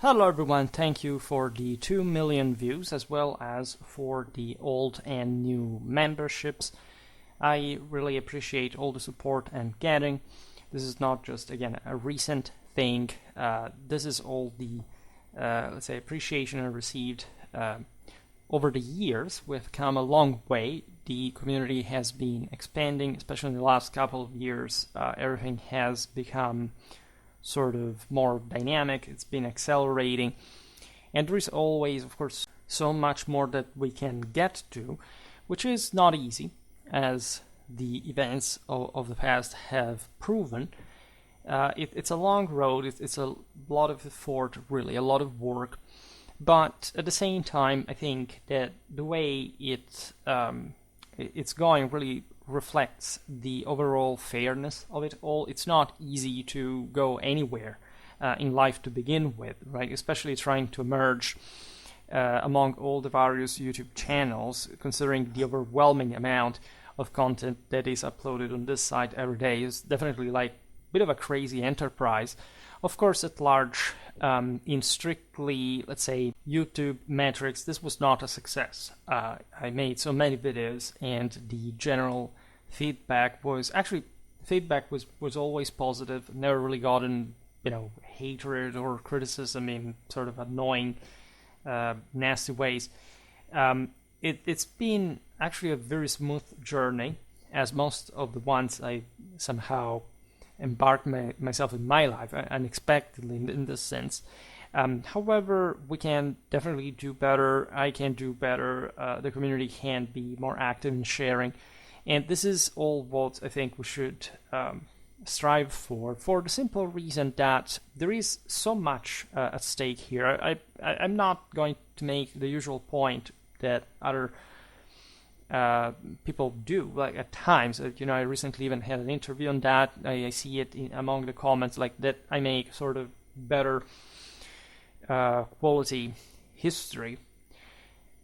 Hello everyone, thank you for the 2 million views as well as for the old and new memberships. I really appreciate all the support I'm getting. This is not just, again, a recent thing. This is all the, let's say, appreciation I received over the years. We've come a long way. The community has been expanding, especially in the last couple of years. Everything has become sort of more dynamic, it's been accelerating, and there is always, of course, so much more that we can get to, which is not easy, as the events of the past have proven. It's a long road, it's a lot of effort, really, a lot of work, but at the same time, I think that the way it's going really reflects the overall fairness of it all. It's not easy to go anywhere in life to begin with, right? Especially trying to emerge among all the various YouTube channels, considering the overwhelming amount of content that is uploaded on this site every day is definitely like a bit of a crazy enterprise. Of course, at large, in strictly, let's say, YouTube metrics, this was not a success. I made so many videos, and the general feedback was always positive. Never really gotten, hatred or criticism in sort of annoying, nasty ways. It's been actually a very smooth journey, as most of the ones I somehow embarked myself in my life unexpectedly in this sense. However, we can definitely do better. I can do better. The community can be more active in sharing, and this is all what I think we should strive for the simple reason that there is so much at stake here. I'm not going to make the usual point that other people do, like at times. I recently even had an interview on that. I see it among the comments, like that I make sort of better quality history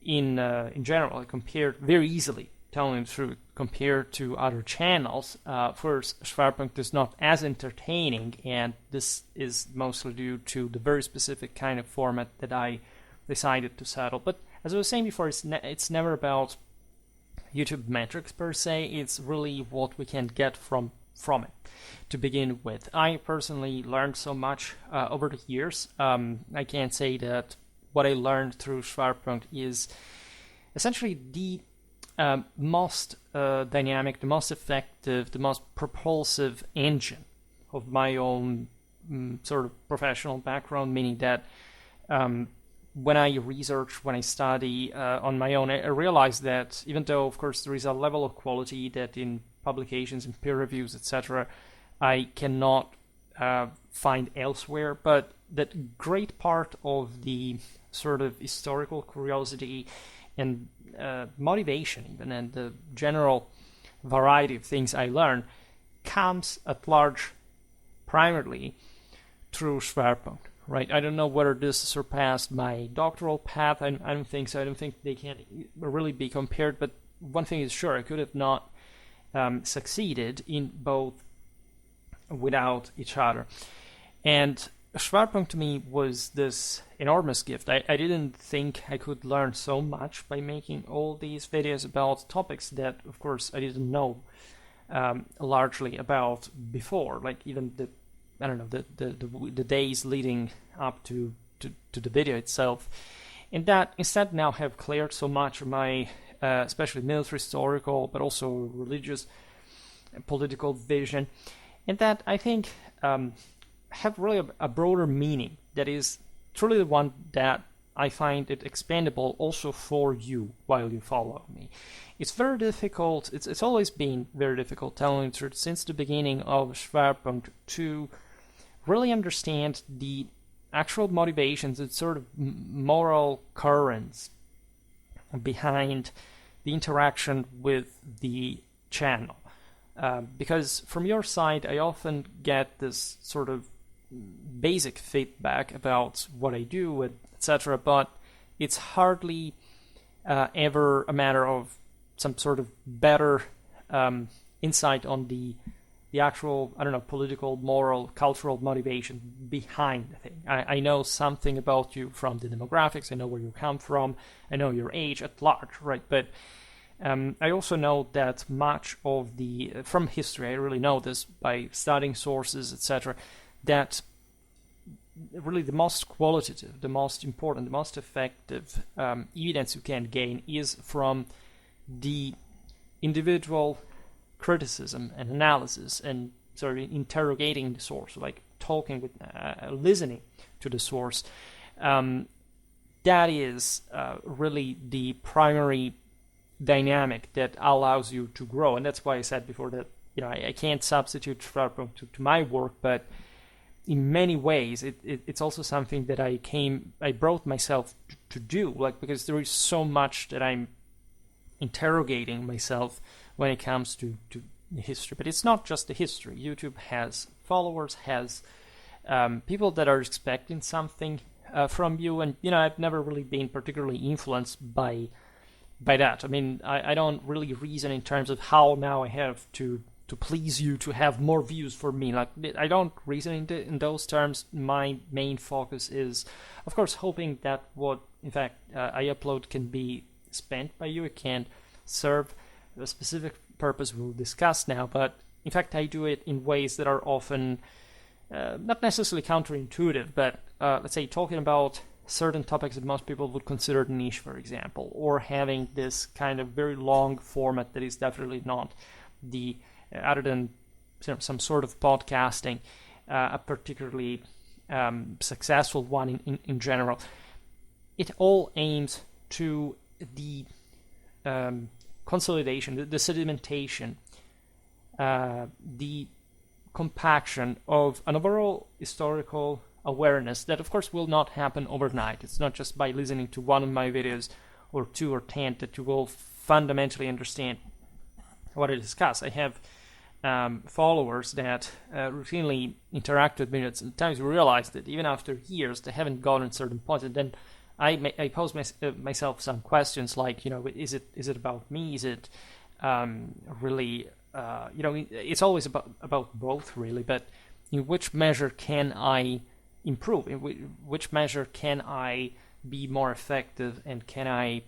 in general, compared very easily, telling the truth, compared to other channels. First, Schwerpunkt is not as entertaining, and this is mostly due to the very specific kind of format that I decided to settle. But as I was saying before, it's never about YouTube metrics per se. It's really what we can get from it to begin with. I personally learned so much over the years. I can say that what I learned through Schwerpunkt is essentially the most dynamic, the most effective, the most propulsive engine of my own sort of professional background, meaning that when I research, when I study on my own, I realize that even though, of course, there is a level of quality that in publications and peer reviews, etc., I cannot find elsewhere, but that great part of the sort of historical curiosity and motivation even, and the general variety of things I learn comes at large primarily through Schwerpunkt. Right, I don't know whether this surpassed my doctoral path. I don't think so. I don't think they can really be compared. But one thing is sure, I could have not succeeded in both without each other. And Schwerpunkt to me was this enormous gift. I didn't think I could learn so much by making all these videos about topics that, of course, I didn't know largely about before, like even the days leading up to the video itself, and that instead now have cleared so much of my especially military historical but also religious and political vision, and that I think have really a broader meaning that is truly the one that I find it expandable also for you while you follow me. It's very difficult, it's always been very difficult, telling the truth, since the beginning of Schwerpunkt to really understand the actual motivations and sort of moral currents behind the interaction with the channel. Because from your side, I often get this sort of basic feedback about what I do, etc., but it's hardly ever a matter of some sort of better insight on the the actual, I don't know, political, moral, cultural motivation behind the thing. I know something about you from the demographics. I know where you come from. I know your age at large, right? But I also know that much of from history, I really know this by studying sources, etc., that really the most qualitative, the most important, the most effective evidence you can gain is from the individual criticism and analysis and sort of interrogating the source, like talking with, listening to the source. That is really the primary dynamic that allows you to grow, and that's why I said before that I can't substitute Schwerpunkt to my work, but in many ways it's also something that I brought myself to do, like, because there is so much that I'm interrogating myself when it comes to history. But it's not just the history. YouTube has followers, has people that are expecting something from you, and I've never really been particularly influenced by that. I mean, I don't really reason in terms of how now I have to please you, to have more views for me. Like, I don't reason in those terms. My main focus is, of course, hoping that what in fact I upload can be spent by you. It can serve a specific purpose we'll discuss now, but in fact I do it in ways that are often not necessarily counterintuitive, but let's say talking about certain topics that most people would consider niche, for example, or having this kind of very long format that is definitely not the other than some sort of podcasting, a particularly successful one in general. It all aims to the consolidation, the sedimentation, the compaction of an overall historical awareness that, of course, will not happen overnight. It's not just by listening to one of my videos or 2 or 10 that you will fundamentally understand what I discuss. I have followers that routinely interact with me, and sometimes we realize that even after years they haven't gotten certain points, and then I pose myself some questions like, is it about me? Is it really, it's always about both, really, but in which measure can I improve? In which measure can I be more effective, and can I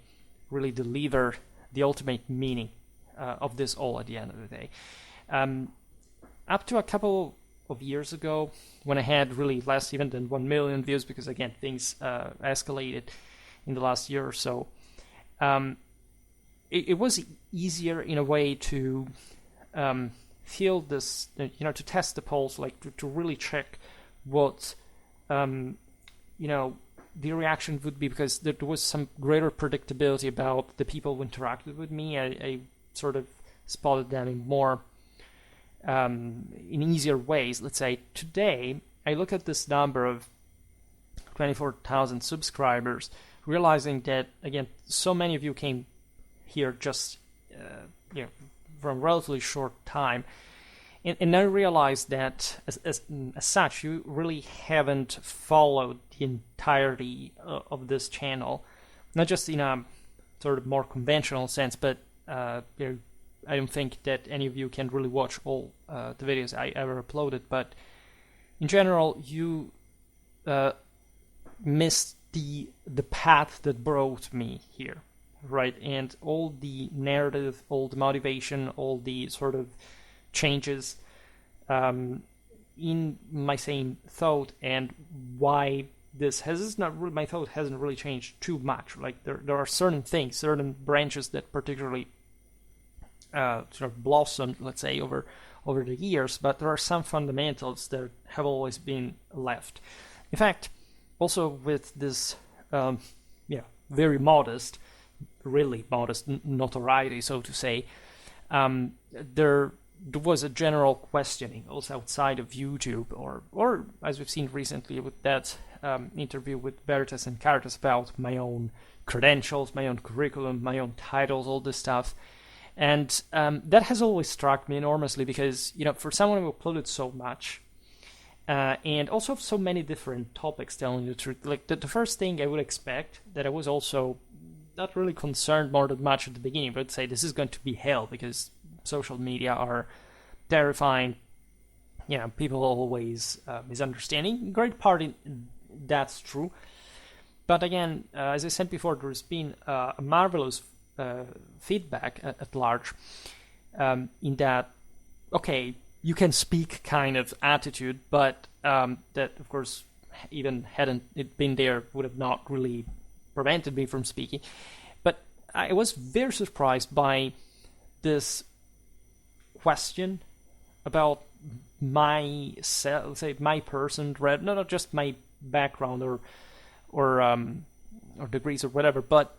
really deliver the ultimate meaning of this all at the end of the day? Up to a couple of years ago, when I had really less even than 1 million views, because again things escalated in the last year or so, it was easier in a way to feel this, to test the pulse, like to really check what the reaction would be, because there was some greater predictability about the people who interacted with me. I sort of spotted them in more in easier ways. Let's say today I look at this number of 24,000 subscribers, realizing that again so many of you came here just from a relatively short time, and I realized that as such you really haven't followed the entirety of this channel, not just in a sort of more conventional sense, but I don't think that any of you can really watch all the videos I ever uploaded, but in general, you missed the path that brought me here, right? And all the narrative, all the motivation, all the sort of changes in my same thought, and why this has not really, my thought hasn't really changed too much. Like there are certain things, certain branches that particularly sort of blossomed, let's say, over the years, but there are some fundamentals that have always been left. In fact, also with this very modest, really modest notoriety, so to say, there was a general questioning also outside of YouTube, or as we've seen recently with that interview with Veritas and Caritas, about my own credentials, my own curriculum, my own titles, all this stuff. And that has always struck me enormously, because for someone who uploaded so much and also so many different topics, telling the truth, like the first thing I would expect, that I was also not really concerned more than much at the beginning, but say this is going to be hell, because social media are terrifying people always misunderstanding. Great part in that's true. But again, as I said before, there's been a marvelous feedback at large, in that, okay, you can speak kind of attitude, but that, of course, even hadn't it been there, would have not really prevented me from speaking. But I was very surprised by this question about myself, say my person, not just my background or degrees or whatever, but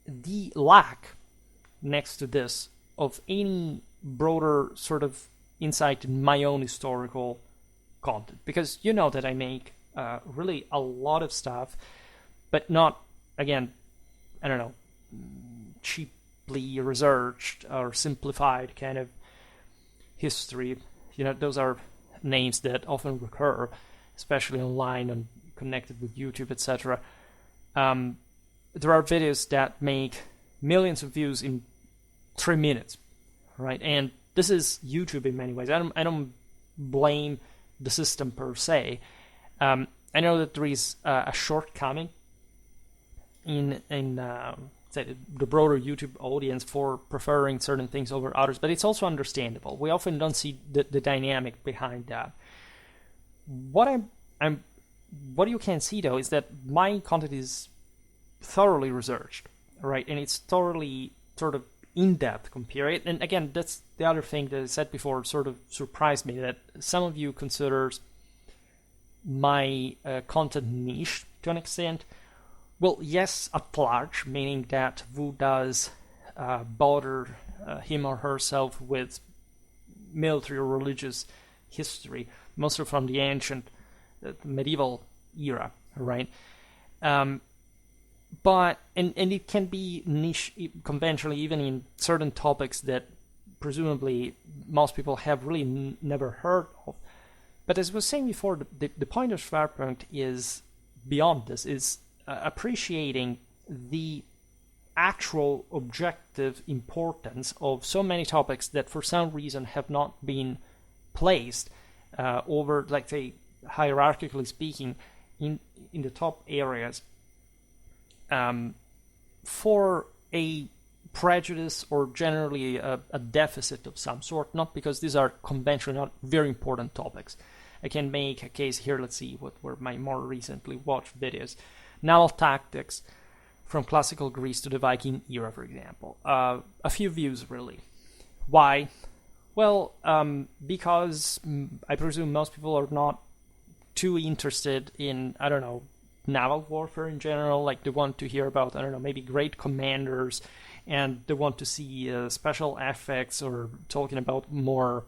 the lack next to this of any broader sort of insight in my own historical content, because you know that I make really a lot of stuff, but not, again, I don't know, cheaply researched or simplified kind of history. Those are names that often recur, especially online and connected with YouTube, etc. There are videos that make millions of views in 3 minutes, right? And this is YouTube in many ways. I don't blame the system per se. I know that there is a shortcoming in say the broader YouTube audience for preferring certain things over others, but it's also understandable. We often don't see the dynamic behind that. What you can see though is that my content is thoroughly researched, right? And it's thoroughly sort of in-depth compared. And again, that's the other thing that I said before, sort of surprised me, that some of you considers my content niche to an extent. Well, yes, at large, meaning that who does bother him or herself with military or religious history, mostly from the ancient medieval era, right? But and it can be niche conventionally, even in certain topics that presumably most people have really never heard of. But as I was saying before, the point of Schwerpunkt is beyond this, is appreciating the actual objective importance of so many topics that for some reason have not been placed over, like, say, hierarchically speaking, in the top areas for a prejudice or generally a deficit of some sort, not because these are conventionally not very important topics. I can make a case here. Let's see what were my more recently watched videos. Naval tactics from classical Greece to the Viking era, for example. A few views, really. Why? Well, because I presume most people are not too interested in, I don't know, naval warfare in general. Like, they want to hear about, I don't know, maybe great commanders, and they want to see special effects, or talking about more.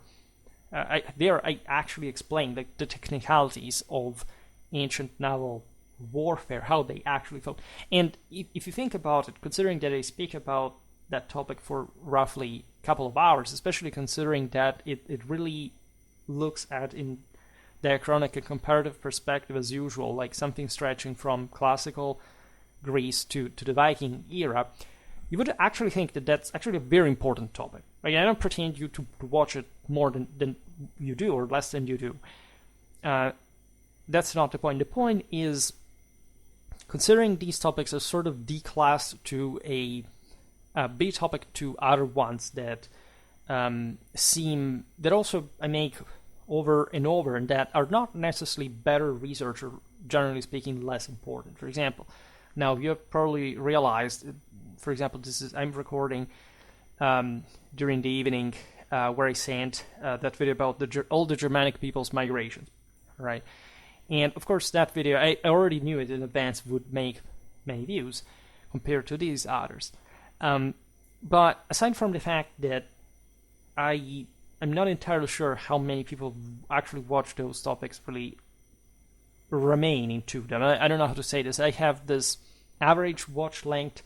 I actually explain the technicalities of ancient naval warfare, how they actually fought. And if you think about it, considering that I speak about that topic for roughly a couple of hours, especially considering that it really looks at in diachronic and comparative perspective as usual, like something stretching from classical Greece to the Viking era, you would actually think that that's actually a very important topic. Like, I don't pretend you to watch it more than you do, or less than you do. That's not the point. The point is, considering these topics as sort of declassed to a B topic to other ones that that also I make over and over, and that are not necessarily better research, or generally speaking less important. For example, now you have probably realized, for example, I'm recording during the evening where I sent that video about all the Germanic people's migrations, right? And of course, that video, I already knew it in advance, would make many views compared to these others. But aside from the fact that I'm not entirely sure how many people actually watch those topics really remain into them. I don't know how to say this. I have this average watch length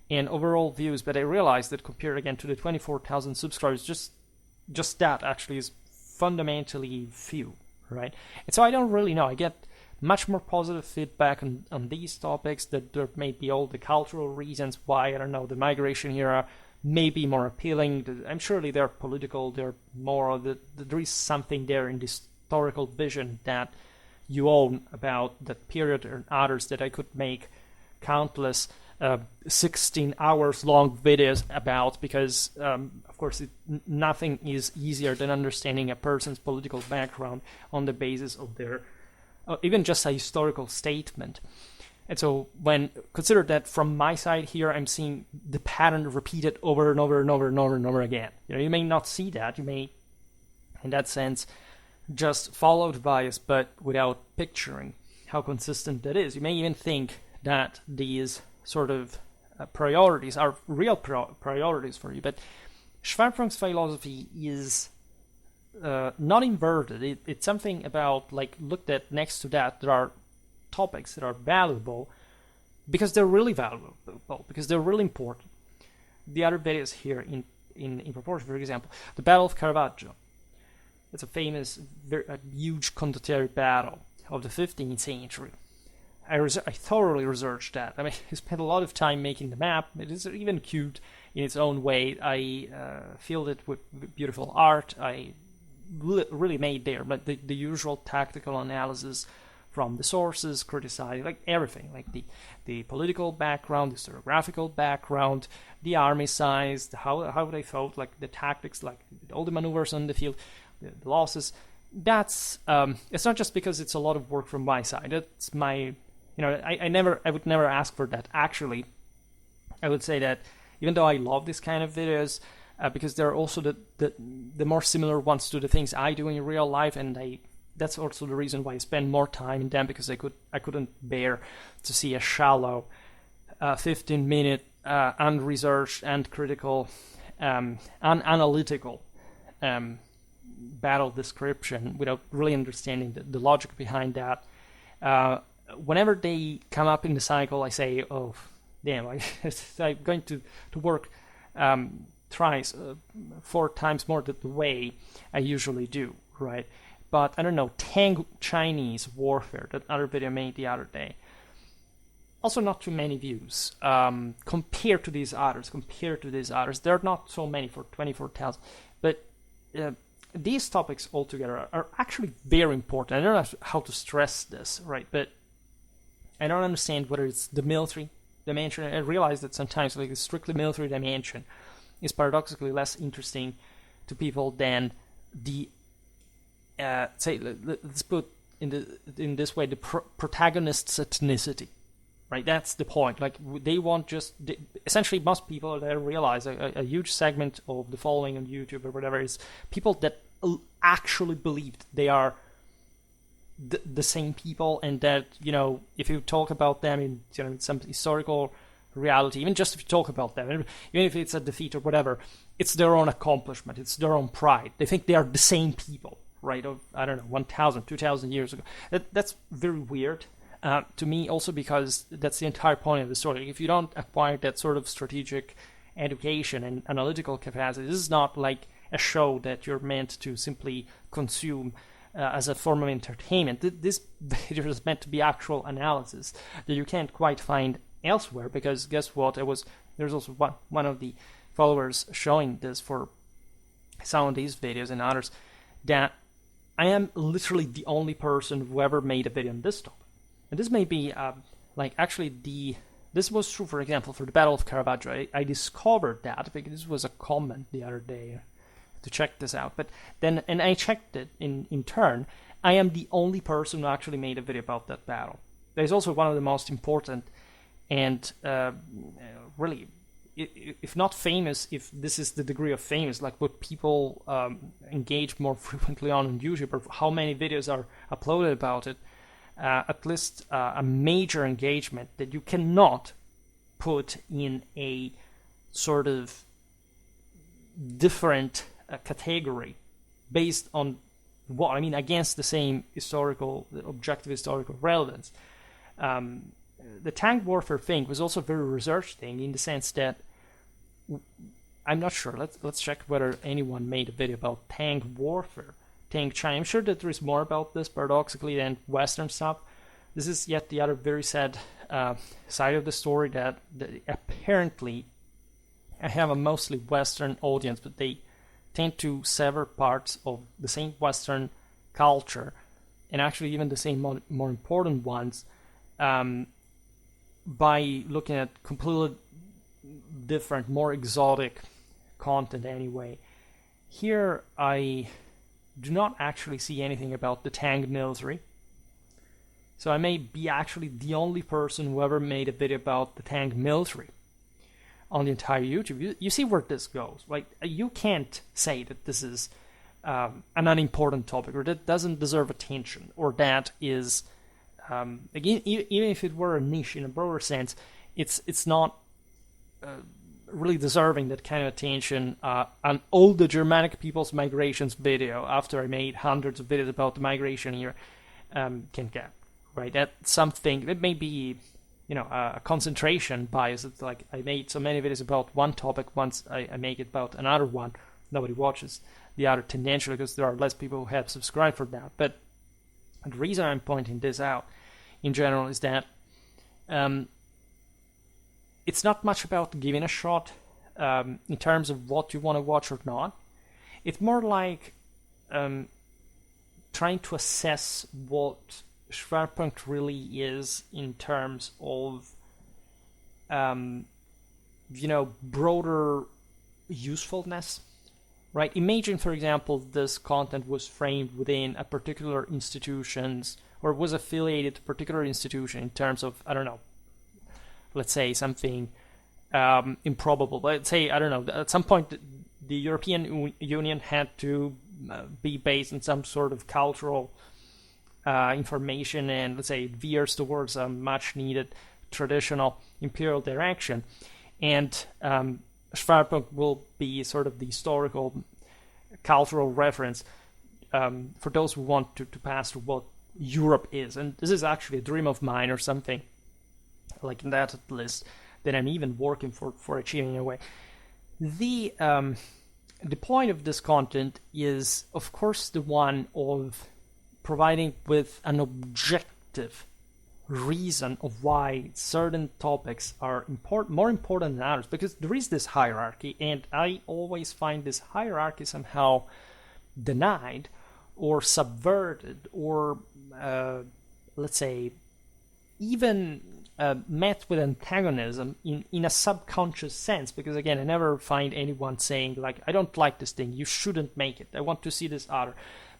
and overall views, but I realized that compared again to the 24,000 subscribers, just that actually is fundamentally few, right? And so I don't really know. I get much more positive feedback on these topics, that there may be all the cultural reasons why, I don't know, the migration era may be more appealing. I'm surely they're political, they're moral, there is something there in these historical vision that you own about that period and others that I could make countless 16 hours long videos about, because of course nothing is easier than understanding a person's political background on the basis of their even just a historical statement. And so when consider that from my side here, I'm seeing the pattern repeated over and over and over and over and over again. You may not see that, you may in that sense just follow the bias, but without picturing how consistent that is. You may even think that these sort of priorities are real priorities for you, but Schwerpunkt's philosophy is not inverted. It's something about, like, looked at next to that, there are topics that are valuable because they're really valuable, because they're really important. The other videos here in proportion, for example, the Battle of Caravaggio. It's a famous, a huge condottieri battle of the 15th century. I thoroughly researched that. I spent a lot of time making the map. It is even cute in its own way. I filled it with beautiful art. I really made there, but the usual tactical analysis from the sources, criticizing like everything, like the political background, the historiographical background, the army size, how they fought, like the tactics, like all the maneuvers on the field, the losses. That's it's not just because it's a lot of work from my side. It's my, I would never ask for that. Actually, I would say that even though I love this kind of videos, because they're also the more similar ones to the things I do in real life, and that's also the reason why I spend more time in them, because I couldn't bear to see a shallow 15-minute unresearched and critical unanalytical battle description without really understanding the logic behind that. Whenever they come up in the cycle, I say, oh damn, I'm going to work thrice 4 times more the way I usually do, right? But I don't know, Tang Chinese warfare, that other video I made the other day, also not too many views compared to these others. There are not so many for 24,000, but these topics altogether are actually very important. I don't know how to stress this, right? But I don't understand whether it's the military dimension. I realize that sometimes like the strictly military dimension is paradoxically less interesting to people than the say, let's put in this way, the protagonist's ethnicity, right? That's the point. Like, they want essentially most people that realize a huge segment of the following on YouTube or whatever is people that actually believed they are the same people, and that, if you talk about them in some historical reality, even just if you talk about them, even if it's a defeat or whatever, it's their own accomplishment, it's their own pride. They think they are the same people, right? Of, I don't know, 1,000, 2,000 years ago. That's very weird to me, also because that's the entire point of the story. If you don't acquire that sort of strategic education and analytical capacity, this is not like a show that you're meant to simply consume as a form of entertainment. This video is meant to be actual analysis that you can't quite find elsewhere, because guess what? There's also one of the followers showing this for some of these videos and others, that I am literally the only person who ever made a video on this topic. And this may be this was true, for example, for the Battle of Caravaggio. I discovered that because this was a comment the other day to check this out. But then, and I checked it in turn, I am the only person who actually made a video about that battle. There's also one of the most important and really, if not famous, if this is the degree of famous, like what people engage more frequently on YouTube, or how many videos are uploaded about it, at least a major engagement that you cannot put in a sort of different category based on against the same objective historical relevance. The tank warfare thing was also a very research thing, in the sense that I'm not sure. Let's check whether anyone made a video about tank warfare, tank China. I'm sure that there is more about this, paradoxically, than Western stuff. This is yet the other very sad side of the story, that apparently I have a mostly Western audience, but they tend to sever parts of the same Western culture, and actually even the same more important ones, by looking at completely different, more exotic content anyway. Here I do not actually see anything about the tank military. So I may be actually the only person who ever made a video about the tank military on the entire YouTube. You see where this goes. Like, you can't say that this is an unimportant topic, or that doesn't deserve attention, or that is, again, even if it were a niche in a broader sense, it's not really deserving that kind of attention. On all the Germanic people's migrations video, after I made hundreds of videos about the migration here, can get. Right, that's something that may be, a concentration bias. It's like, I made so many videos about one topic, once I make it about another one, nobody watches the other tangentially because there are less people who have subscribed for that. But the reason I'm pointing this out in general is that it's not much about giving a shot in terms of what you want to watch or not. It's more like trying to assess what Schwerpunkt really is in terms of, broader usefulness, right? Imagine, for example, this content was framed within a particular institutions, or was affiliated to a particular institution in terms of, I don't know, let's say something improbable. Let's say, I don't know, at some point the European Union had to be based on some sort of cultural information, and let's say it veers towards a much needed traditional imperial direction, and Schwerpunkt will be sort of the historical cultural reference for those who want to pass through what Europe is. And this is actually a dream of mine, or something like that at least, that I'm even working for achieving in a way. The point of this content is, of course, the one of providing with an objective reason of why certain topics are more important than others, because there is this hierarchy, and I always find this hierarchy somehow denied or subverted, or let's say even met with antagonism in a subconscious sense, because again, I never find anyone saying like, I don't like this thing, you shouldn't make it, I want to see this other.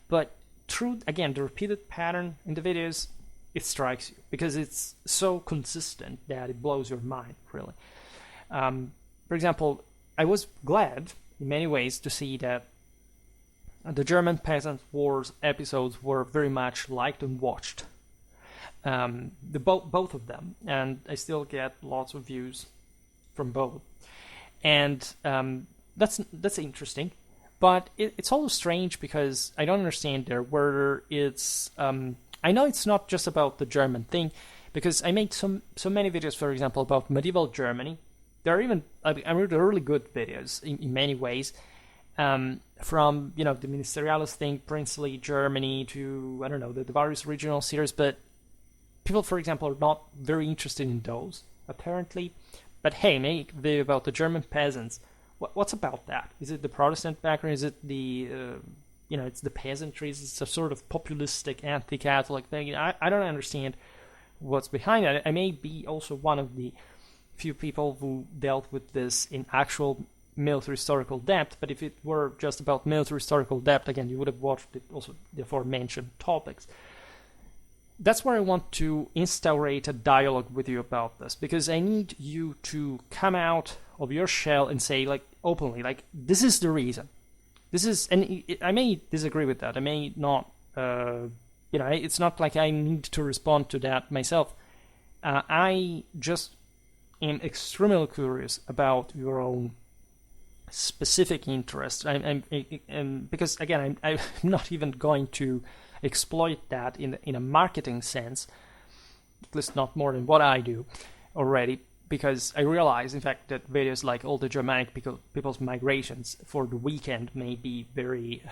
But through, again, the repeated pattern in the videos, it strikes you because it's so consistent that it blows your mind, really. For example, I was glad in many ways to see that the German Peasant Wars episodes were very much liked and watched. Both of them, and I still get lots of views from both, and that's interesting. But it's also strange because I don't understand there where it's. I know it's not just about the German thing, because I made so many videos, for example, about medieval Germany. There are even really good videos in many ways, from the Ministerialist thing, princely Germany, to I don't know the various regional series. But people, for example, are not very interested in those apparently. But hey, make a video about the German peasants. What's about that? Is it the Protestant background? Is it the, it's the peasantry? It's a sort of populistic, anti-Catholic thing. I don't understand what's behind it. I may be also one of the few people who dealt with this in actual military historical depth, but if it were just about military historical depth, again, you would have watched it also the aforementioned topics. That's where I want to instaurate a dialogue with you about this, because I need you to come out of your shell and say, like, openly, like, this is the reason. This is, and I may disagree with that. I may not, it's not like I need to respond to that myself. I just am extremely curious about your own specific interest. Because, again, I'm not even going to exploit that in a marketing sense, at least not more than what I do already, because I realize, in fact, that videos like all the Germanic people's migrations for the weekend may be very,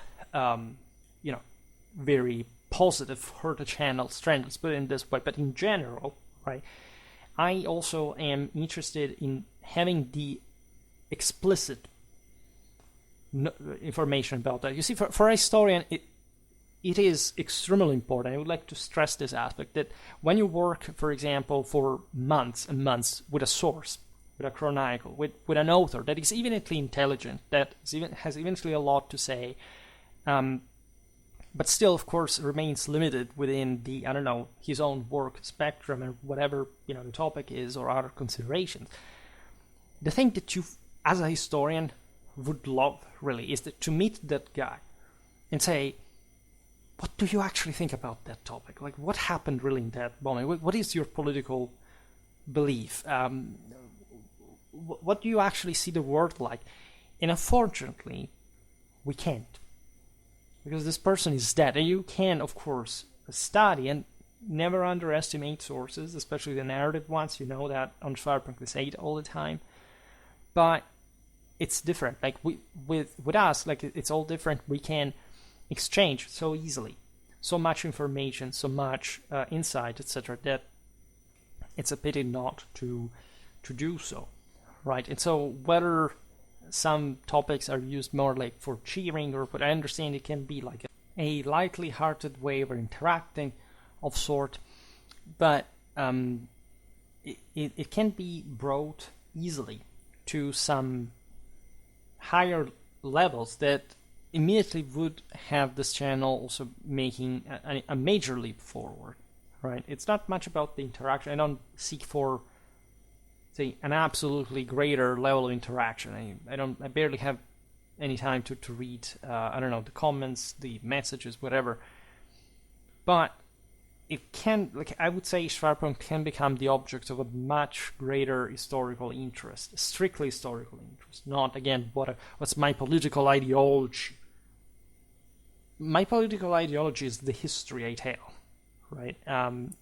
very positive for the channel's strength, let's put it in this way. But in general, right, I also am interested in having the explicit information about that. You see, for a historian, it is extremely important. I would like to stress this aspect that when you work, for example, for months and months with a source, with a chronicle, with an author that is evidently intelligent, that has eventually a lot to say, but still, of course, remains limited within the, I don't know, his own work spectrum and whatever, the topic is or other considerations. The thing that you, as a historian, would love, really, is to meet that guy and say, what do you actually think about that topic? Like, what happened really in that moment? What is your political belief? What do you actually see the world like? And unfortunately, we can't. Because this person is dead. And you can, of course, study and never underestimate sources, especially the narrative ones. You know that on Schwerpunkt we say it all the time. But it's different. Like, with us, like, it's all different. We can exchange so easily, so much information, so much insight, etc., that it's a pity not to do so, right? And so whether some topics are used more like for cheering, or what I understand it can be like a lightly-hearted way of interacting of sort, but it can be brought easily to some higher levels that immediately would have this channel also making a major leap forward, right? It's not much about the interaction. I don't seek for, say, an absolutely greater level of interaction. I barely have any time to read, I don't know, the comments, the messages, whatever. But it can, like, I would say Schwerpunkt can become the object of a much greater historical interest, strictly historical interest, not, again, what's my political ideology. My political ideology is the history I tell, right?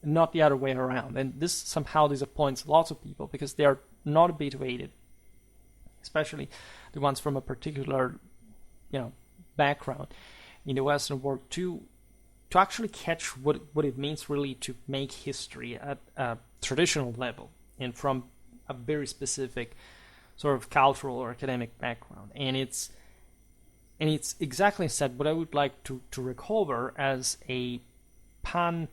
Not the other way around. And this somehow disappoints lots of people because they are not habituated, especially the ones from a particular, background in the Western world, to actually catch what it means really to make history at a traditional level and from a very specific sort of cultural or academic background. And it's exactly instead what I would like to recover as a pan,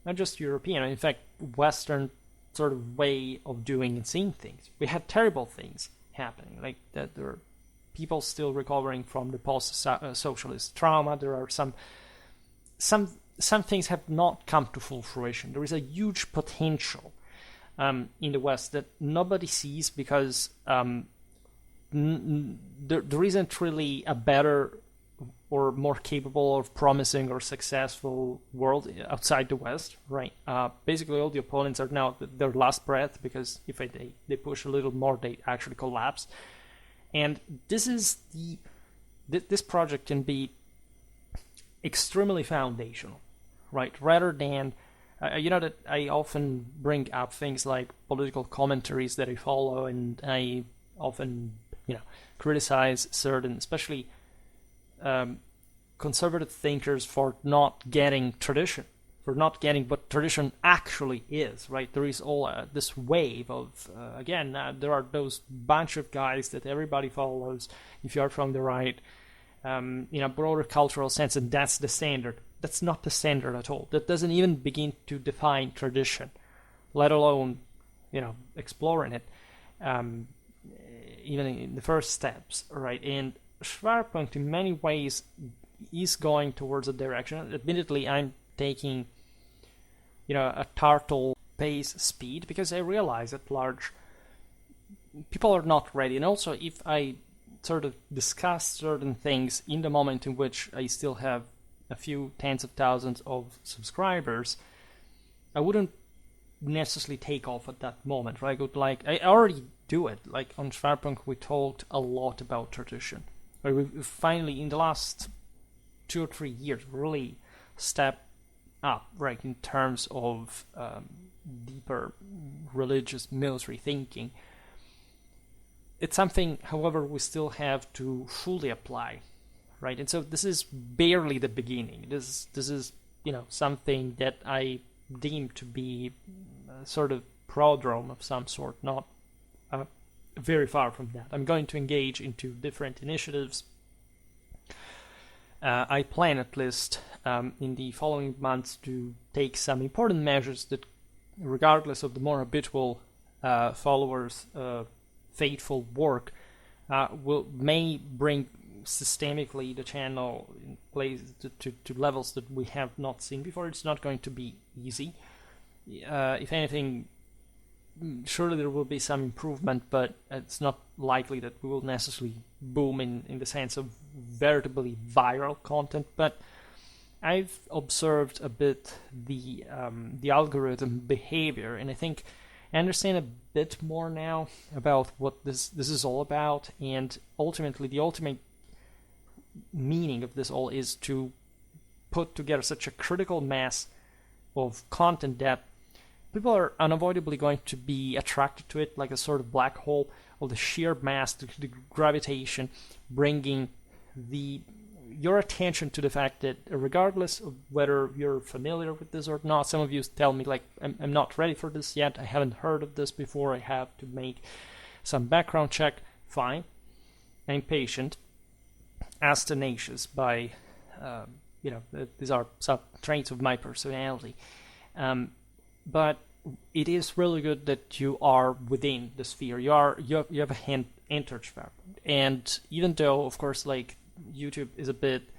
not just European, in fact, Western sort of way of doing and seeing things. We had terrible things happening, like that there are people still recovering from the post-socialist trauma. There are some things have not come to full fruition. There is a huge potential in the West that nobody sees because there isn't really a better or more capable or promising or successful world outside the West, right? Basically, all the opponents are now at their last breath because if they push a little more, they actually collapse. And this project can be extremely foundational, right? Rather than, that I often bring up things like political commentaries that I follow, and I often, criticize certain, especially conservative thinkers for not getting tradition, for not getting what tradition actually is, right? There is all this wave of, there are those bunch of guys that everybody follows if you are from the right, in a broader cultural sense, and that's the standard. That's not the standard at all. That doesn't even begin to define tradition, let alone, exploring it, even in the first steps, right? And Schwerpunkt, in many ways, is going towards a direction. Admittedly, I'm taking, a turtle pace speed because I realize at large people are not ready. And also, if I sort of discuss certain things in the moment in which I still have a few tens of thousands of subscribers, I wouldn't necessarily take off at that moment, right? I already do it. Like on Schwerpunkt, we talked a lot about tradition. Right? We've finally, in the last 2 or 3 years, really stepped up, right, in terms of deeper religious military thinking. It's something, however, we still have to fully apply, right? And so this is barely the beginning. This is something that I deem to be a sort of prodrome of some sort, not very far from that. I'm going to engage into different initiatives I plan at least in the following months to take some important measures that, regardless of the more habitual followers' faithful work, may bring systemically the channel in place to levels that we have not seen before. It's not going to be easy. If anything, surely there will be some improvement, but it's not likely that we will necessarily boom in the sense of veritably viral content. But I've observed a bit the algorithm behavior, and I think I understand a bit more now about what this is all about, and ultimately the ultimate meaning of this all is to put together such a critical mass of content that people are unavoidably going to be attracted to it, like a sort of black hole of the sheer mass, the gravitation, bringing your attention to the fact that regardless of whether you're familiar with this or not, some of you tell me like, I'm not ready for this yet, I haven't heard of this before, I have to make some background check. Fine, I'm patient, as tenacious by, these are some traits of my personality. But it is really good that you are within the sphere. You have entered Schwerpunkt. And even though, of course, like YouTube is a bit,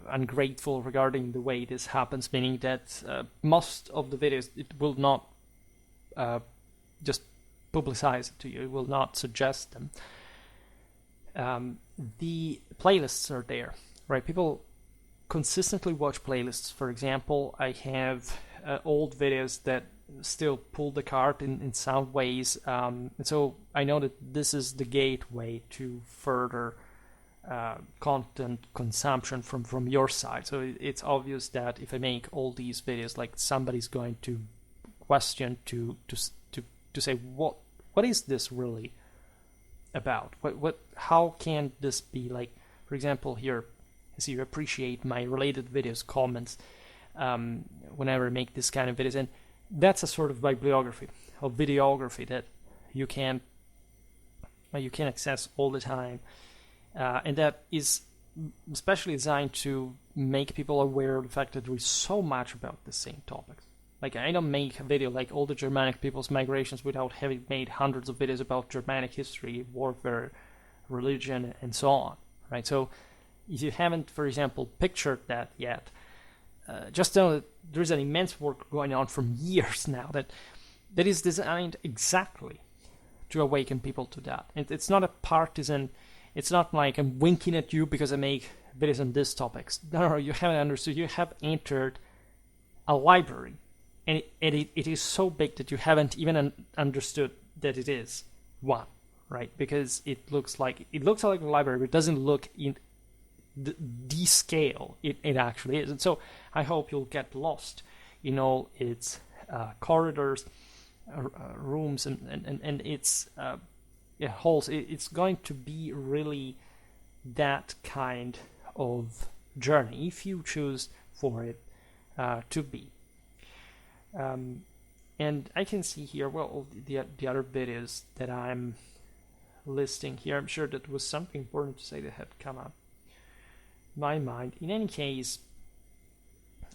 ungrateful regarding the way this happens, meaning that most of the videos it will not just publicize it to you. It will not suggest them. The playlists are there, right? People consistently watch playlists. For example, I have old videos that still pull the cart in some ways, and so I know that this is the gateway to further content consumption from your side. So it's obvious that if I make all these videos, like somebody's going to question to say what is this really about? How can this be like? For example, here, as you appreciate my related videos comments whenever I make this kind of videos, and that's a sort of bibliography of videography that you can access all the time, and that is especially designed to make people aware of the fact that there is so much about the same topics. Like, I don't make a video like all the Germanic people's migrations without having made hundreds of videos about Germanic history, warfare, religion, and so on, right? So if you haven't, for example, pictured that yet, just know that there's an immense work going on from years now that is designed exactly to awaken people to that. And it's not a partisan, it's not like I'm winking at you because I make videos on these topics. No, you haven't understood. You have entered a library, and it is so big that you haven't even understood that it is one, right? Because it looks like a library, but it doesn't look in the scale it actually is. And so I hope you'll get lost in all its corridors, rooms, and its halls. It's going to be really that kind of journey if you choose for it to be. And I can see here, well, the other videos that I'm listing here. I'm sure that was something important to say that had come up my mind. In any case,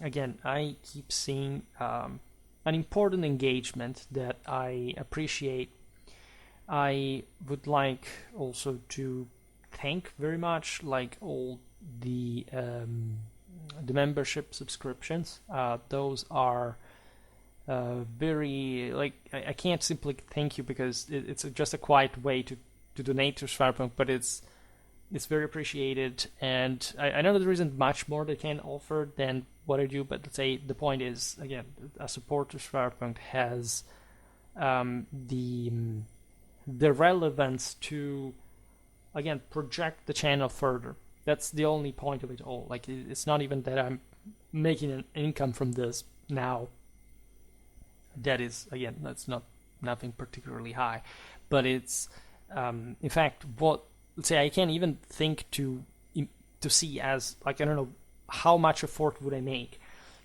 again, I keep seeing an important engagement that I appreciate. I would like also to thank very much, like, all the membership subscriptions. Those are very, like, I can't simply thank you because it's just a quiet way to donate to Schwerpunkt, but it's very appreciated, and I know that there isn't much more they can offer than what I do, but let's say the point is, again, a support to Schwerpunkt has the relevance to, again, project the channel further. That's the only point of it all. Like, it's not even that I'm making an income from this now. That is, again, that's nothing particularly high, but it's in fact what, let's say, I can't even think to see as, like, I don't know how much effort would I make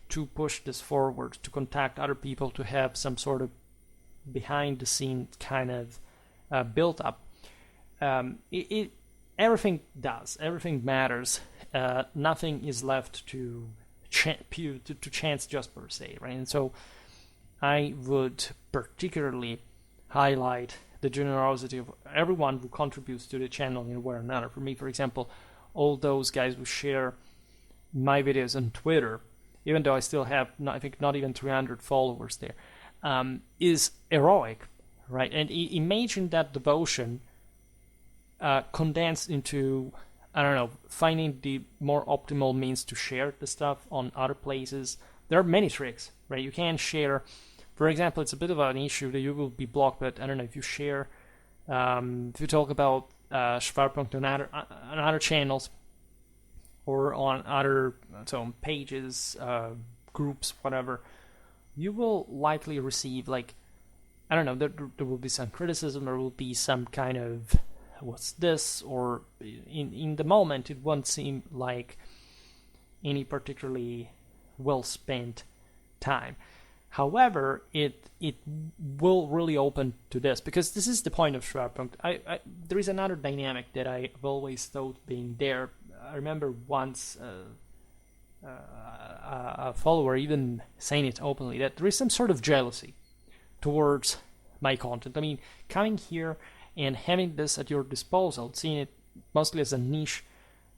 to push this forward, to contact other people, to have some sort of behind the scenes kind of build up. everything matters. Nothing is left to chance just per se, right? And so I would particularly highlight the generosity of everyone who contributes to the channel in one way or another. For me, for example, all those guys who share my videos on Twitter, even though I still have, I think, not even 300 followers there, is heroic, right? And imagine that devotion condensed into, I don't know, finding the more optimal means to share the stuff on other places. There are many tricks, right? You can share, for example, it's a bit of an issue that you will be blocked, but I don't know, if you share, if you talk about Schwerpunkt on other channels or on other pages, groups, whatever, you will likely receive, like, I don't know, there will be some criticism, there will be some kind of, what's this, or in the moment it won't seem like any particularly well spent time. However, it will really open to this, because this is the point of Schwerpunkt. There is another dynamic that I've always thought being there. I remember once a follower even saying it openly, that there is some sort of jealousy towards my content. I mean, coming here and having this at your disposal, seeing it mostly as a niche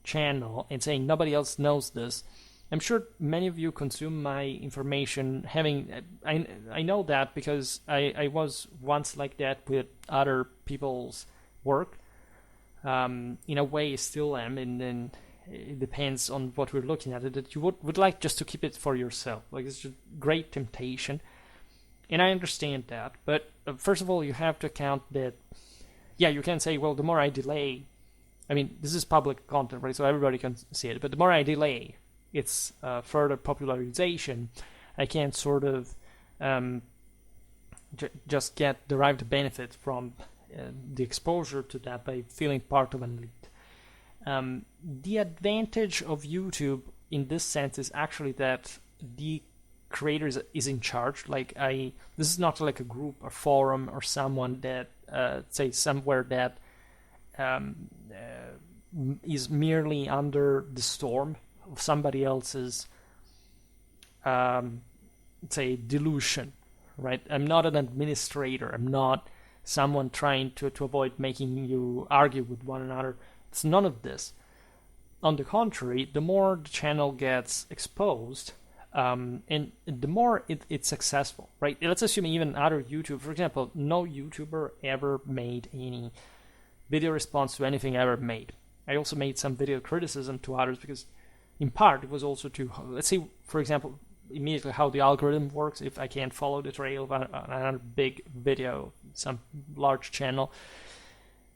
channel and saying nobody else knows this. I'm sure many of you consume my information I know that because I was once like that with other people's work. In a way, I still am, and then it depends on what we're looking at. That you would like just to keep it for yourself. Like, it's a great temptation, and I understand that. But first of all, you have to account that, yeah, you can say, well, the more I delay, I mean, this is public content, right? So everybody can see it. But the more I delay its further popularization, I can sort of just derive the benefit from the exposure to that by feeling part of an elite. The advantage of YouTube in this sense is actually that the creator is in charge. Like, this is not like a group or forum or someone that say somewhere that is merely under the storm of somebody else's say delusion, right? I'm not an administrator. I'm not someone trying to avoid making you argue with one another. It's none of this. On the contrary, the more the channel gets exposed, and the more it's successful, right? Let's assume even other YouTube, for example, no YouTuber ever made any video response to anything I ever made. I also made some video criticism to others because, in part, it was also to, let's see, for example, immediately how the algorithm works if I can't follow the trail of another big video, some large channel.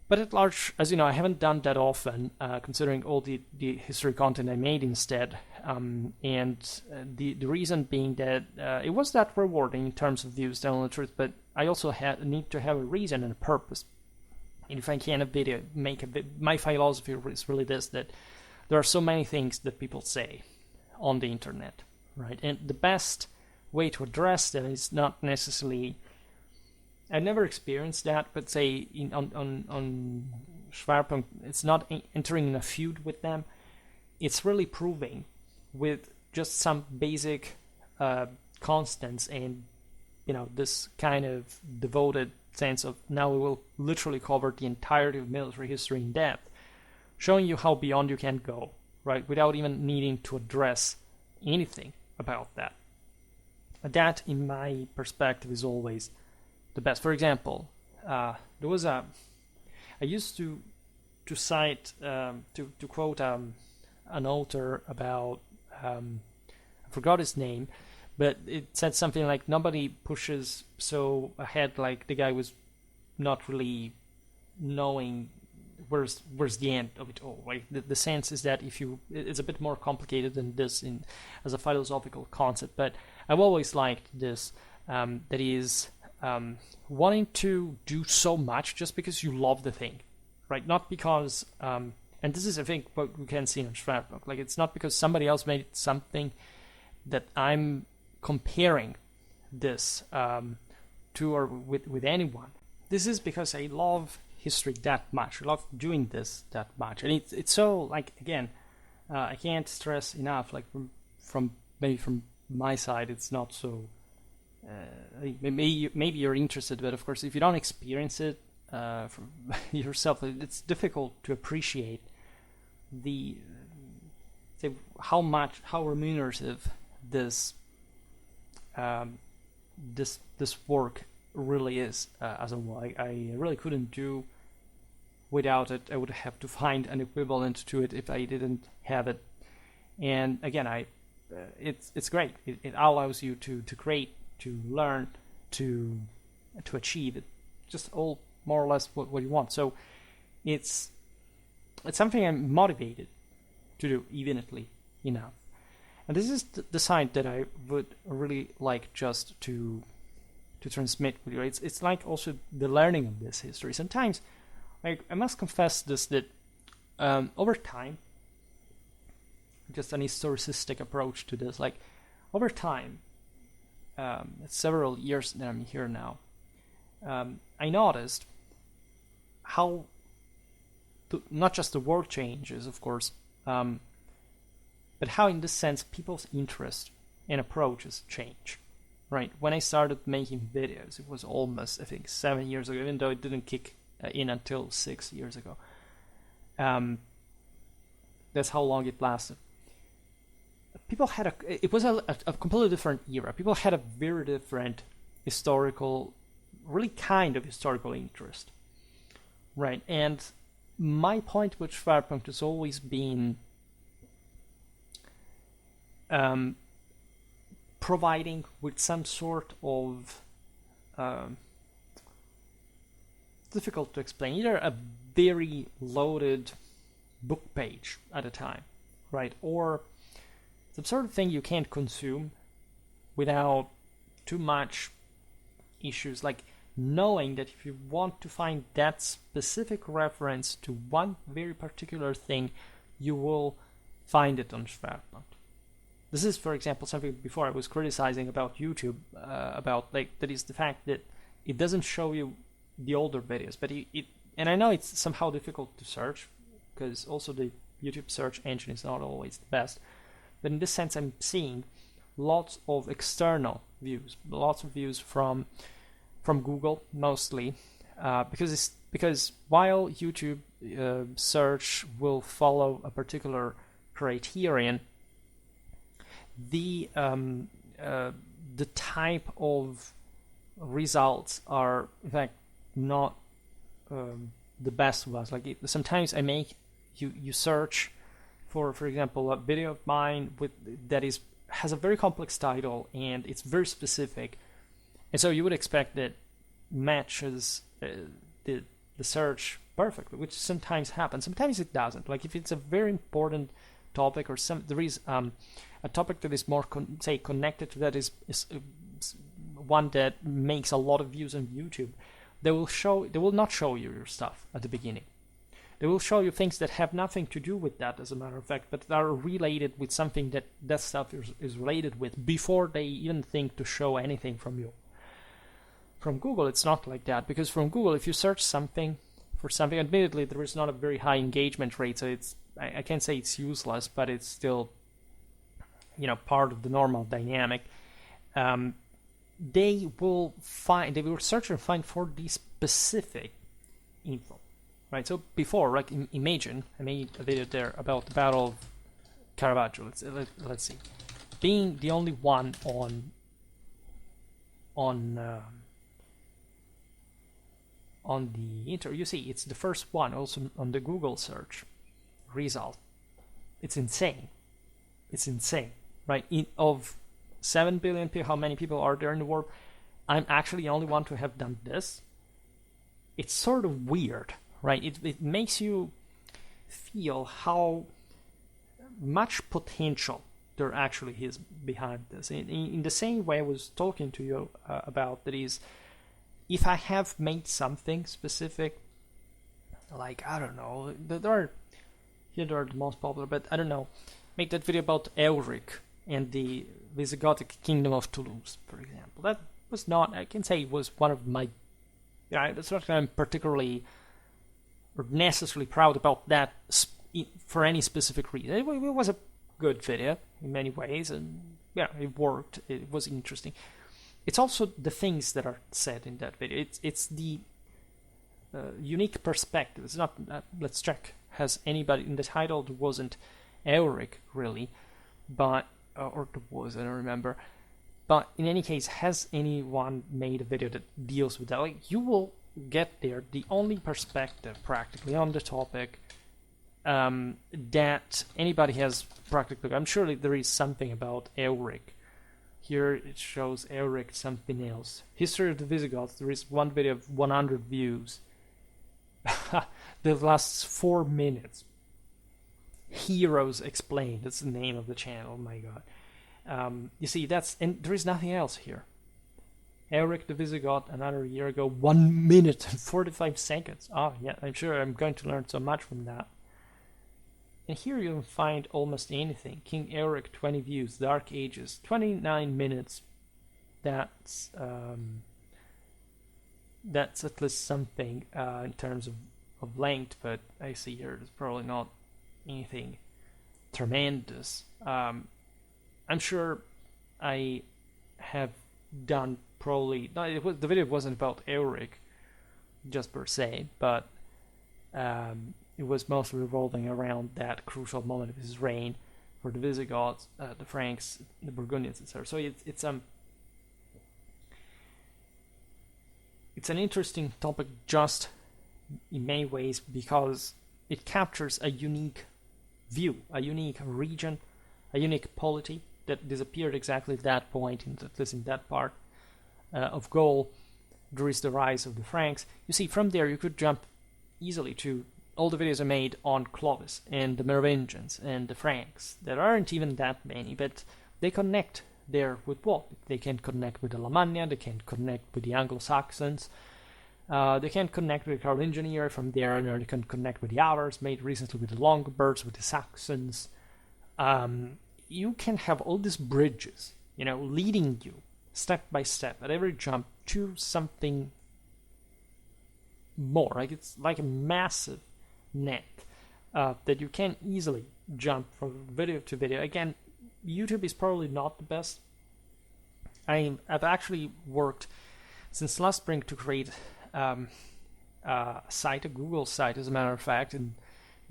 But at large, as you know, I haven't done that often, considering all the history content I made instead. And the reason being that it was that rewarding in terms of views, telling the truth, but I also need to have a reason and a purpose. And if I can my philosophy is really this, that there are so many things that people say on the internet, right? And the best way to address them is not necessarily, I've never experienced that, but say on Schwerpunkt, it's not entering in a feud with them. It's really proving with just some basic constants and, this kind of devoted sense of, now we will literally cover the entirety of military history in depth, showing you how beyond you can go, right, without even needing to address anything about that. That, in my perspective, is always the best. For example, I used to cite, to quote an author about, I forgot his name, but it said something like, nobody pushes so ahead like the guy was not really knowing where's the end of it all. Like, the sense is that it's a bit more complicated than this as a philosophical concept, but I've always liked this, that is, wanting to do so much just because you love the thing, right? Not because, and this is, I think, what we can see in Schwerpunkt. Like, it's not because somebody else made something that I'm comparing this to or with anyone. This is because I love history that much. I love doing this that much, and it's so, like, again, I can't stress enough, like, from maybe from my side, it's not so. Maybe you're interested, but of course, if you don't experience it from yourself, it's difficult to appreciate the say how remunerative this this work really is as a whole. I really couldn't do without it. I would have to find an equivalent to it if I didn't have it. And again, it's great. It allows you to create, to learn, to achieve it. Just all more or less what you want. So it's something I'm motivated to do evenly enough. And this is the side that I would really like just to transmit with you. It's like also the learning of this history. Sometimes, like, I must confess this, that over time, just an historicistic approach to this, like, over time, several years that I'm here now, I noticed how not just the world changes, of course, but how, in this sense, people's interest and approaches change. Right? When I started making videos, it was almost, I think, 7 years ago, even though it didn't kick in until 6 years ago. That's how long it lasted. People had it was a completely different era. People had a very different historical, really kind of historical interest. Right? And my point with Schwerpunkt has always been providing with some sort of difficult to explain, either a very loaded book page at a time, right, or some sort of thing you can't consume without too much issues, like knowing that if you want to find that specific reference to one very particular thing, you will find it on Schwerpunkt. This is, for example, something before I was criticizing about YouTube, about, like, that is the fact that it doesn't show you the older videos, but and I know it's somehow difficult to search, because also the YouTube search engine is not always the best, but in this sense I'm seeing lots of external views, lots of views from Google mostly, because while YouTube search will follow a particular criterion, the type of results are in fact not the best ones. Like, sometimes I make you search for example, a video of mine that has a very complex title and it's very specific, and so you would expect that matches the search perfectly, which sometimes happens. Sometimes it doesn't. Like, if it's a very important topic, or there is a topic that is more connected to that, is one that makes a lot of views on YouTube, they will not show you your stuff at the beginning. They will show you things that have nothing to do with that, as a matter of fact, but are related with something that stuff is related with before they even think to show anything from you. From Google, it's not like that, because from Google, if you search something for something, admittedly there is not a very high engagement rate, so I can't say it's useless, but it's still, part of the normal dynamic. They will search and find for the specific info, right? So before, like, imagine I made a video there about the Battle of Caravaggio. Let's see, being the only one on the internet. You see, it's the first one also on the Google search result. It's insane, right? Of 7 billion people, how many people are there in the world? I'm actually the only one to have done this. It's sort of weird, right? It makes you feel how much potential there actually is behind this. In the same way I was talking to you about, that is, if I have made something specific, like, I don't know, there are the most popular, but I don't know, make that video about Elric and the Visigothic kingdom of Toulouse, for example. That was not, I can say, it was one of my, that's not I'm particularly or necessarily proud about that for any specific reason. It was a good video in many ways, and yeah, it worked. It was interesting. It's also the things that are said in that video. It's the unique perspective. It's not. Let's check. Has anybody in the title? There wasn't Ulrich really, but or there was, I don't remember. But in any case, has anyone made a video that deals with that? Like, you will get there the only perspective practically on the topic that anybody has practically. I'm sure there is something about Ulrich. Here it shows Ulrich something else. History of the Visigoths. There is one video of 100 views. That lasts 4 minutes. Heroes Explained. That's the name of the channel. Oh my god. You see, and there is nothing else here. Ulrich the Visigoth, another year ago, 1 minute and 45 seconds. Oh yeah, I'm sure I'm going to learn so much from that. And here you can find almost anything. King Ulrich, 20 views. Dark Ages, 29 minutes. That's at least something in terms of length, but I see here there's probably not anything tremendous. I'm sure I have done probably... No, the video wasn't about Ulrich, just per se, but it was mostly revolving around that crucial moment of his reign for the Visigoths, the Franks, the Burgundians, etc. So it's an interesting topic just in many ways because it captures a unique view, a unique region, a unique polity that disappeared exactly at that point, at least in that part of Gaul. There is the rise of the Franks. You see, from there you could jump easily to all the videos I made on Clovis and the Merovingians and the Franks. There aren't even that many, but they connect there with what? They can connect with the Alemannia, they can connect with the Anglo-Saxons, they can connect with the Carolingian era. From there, and they can connect with the Avars, made recently with the Longobards, with the Saxons. You can have all these bridges, leading you step by step at every jump to something more. Like it's like a massive net that you can easily jump from video to video. Again, YouTube is probably not the best. I've actually worked since last spring to create a site, a Google site, as a matter of fact, and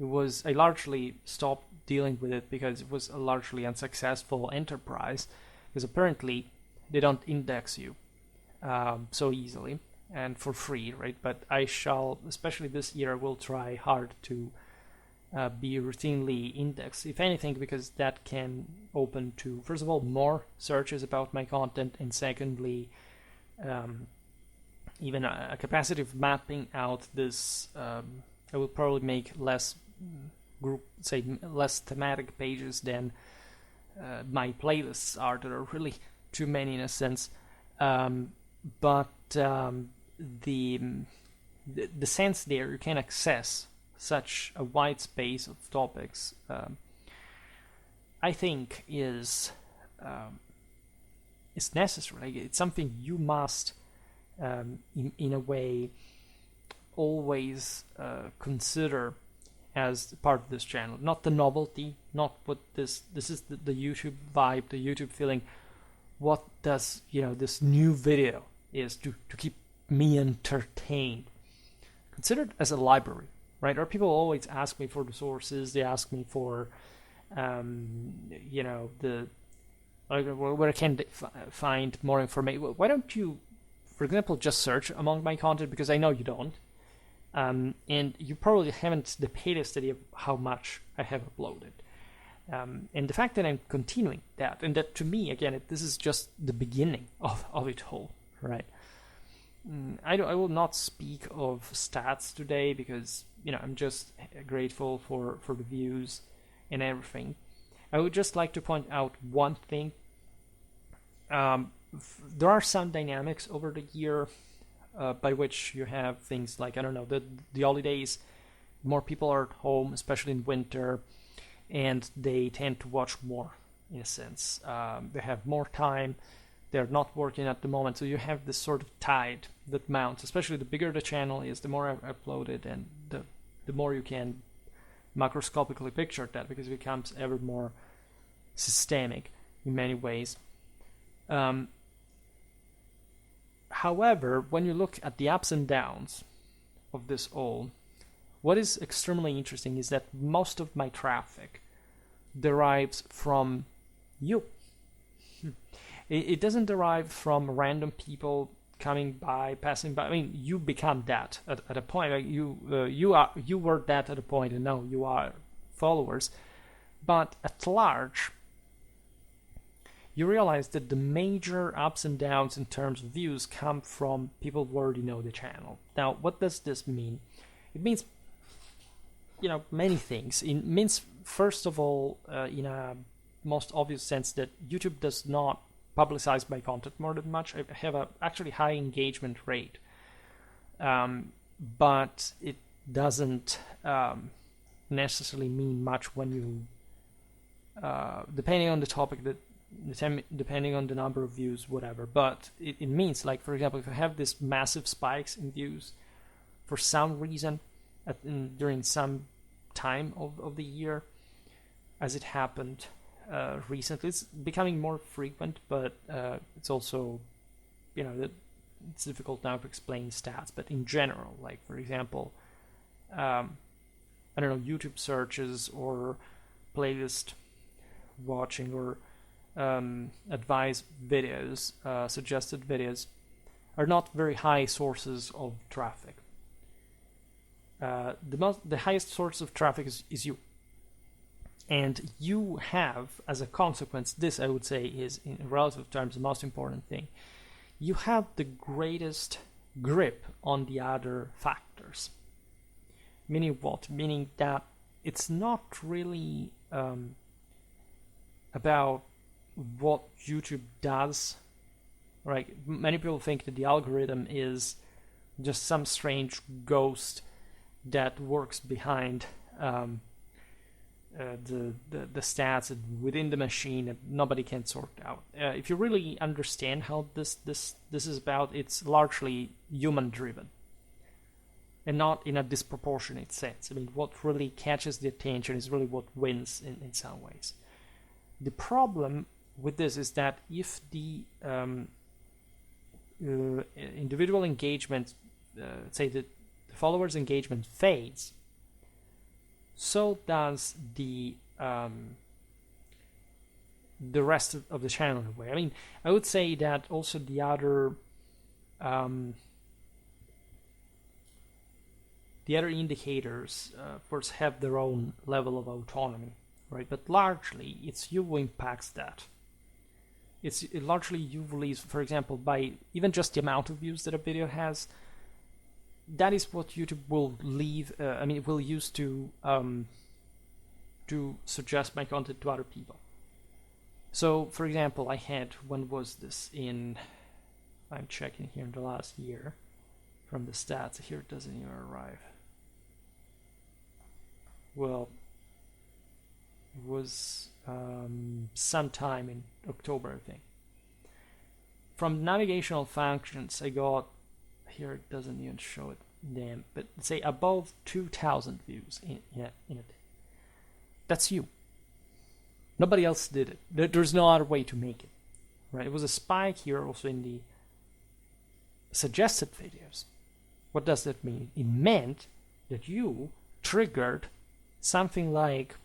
I largely stopped dealing with it because it was a largely unsuccessful enterprise, because apparently they don't index you so easily and for free, right? But I shall, especially this year, will try hard to be routinely indexed, if anything, because that can open to, first of all, more searches about my content, and secondly, even a capacity of mapping out this. I will probably make less less thematic pages than my playlists are. There are really too many in a sense, but the sense there you can access such a wide space of topics, I think is necessary. It's something you must, in a way, always consider as part of this channel. Not the novelty, not what this is the YouTube vibe, the YouTube feeling. What does this new video is to keep me entertained. Consider it as a library, right? Or people always ask me for the sources. They ask me for where I can find more information. Why don't you, for example, just search among my content, because I know you don't. And you probably haven't the palest idea of how much I have uploaded. And the fact that I'm continuing that, and that to me, again, this is just the beginning of it all, right? I will not speak of stats today because, I'm just grateful for the views and everything. I would just like to point out one thing. There are some dynamics over the year by which you have things like, the holidays, more people are at home, especially in winter, and they tend to watch more, in a sense. They have more time, they're not working at the moment, so you have this sort of tide that mounts, especially the bigger the channel is, the more I've uploaded, and the the more you can macroscopically picture that, because it becomes ever more systemic in many ways. However, when you look at the ups and downs of this all, what is extremely interesting is that most of my traffic derives from you. It doesn't derive from random people coming by, passing by. I mean, you become that at a point. Like you were that at a point, and now you are followers. But at large, you realize that the major ups and downs in terms of views come from people who already know the channel. Now, what does this mean? It means, many things. It means, first of all, in a most obvious sense, that YouTube does not publicize my content more than much. I have a actually high engagement rate, but it doesn't necessarily mean much when you, depending on the topic, depending on the number of views, whatever. But it means, like, for example, if I have this massive spikes in views for some reason during some time of the year, as it happened recently. It's becoming more frequent, but it's also, it's difficult now to explain stats. But in general, like, for example, I don't know, YouTube searches or playlist watching or advice videos, suggested videos, are not very high sources of traffic. The highest source of traffic is you. And you have, as a consequence, this I would say is, in relative terms, the most important thing. You have the greatest grip on the other factors. Meaning what? Meaning that it's not really about what YouTube does. Right? Many people think that the algorithm is just some strange ghost that works behind the stats within the machine that nobody can sort out. If you really understand how this is about, it's largely human driven and not in a disproportionate sense. I mean, what really catches the attention is really what wins in some ways. The problem with this is that if the individual engagement, say the followers' engagement fades, so does the rest of the channel in a way. I mean, I would say that also the other indicators, of course, have their own level of autonomy, right? But largely, it's you who impacts that. It's largely you release, for example, by even just the amount of views that a video has. That is what YouTube will will use to suggest my content to other people. So, for example, I had, when was this? I'm checking here in the last year from the stats. Here it doesn't even arrive. Well, it was sometime in October, I think. From navigational functions, I got, here it doesn't even show it, damn, but say above 2,000 views in a day. That's you. Nobody else did it. There's no other way to make it, right? It was a spike here also in the suggested videos. What does that mean? It meant that you triggered something like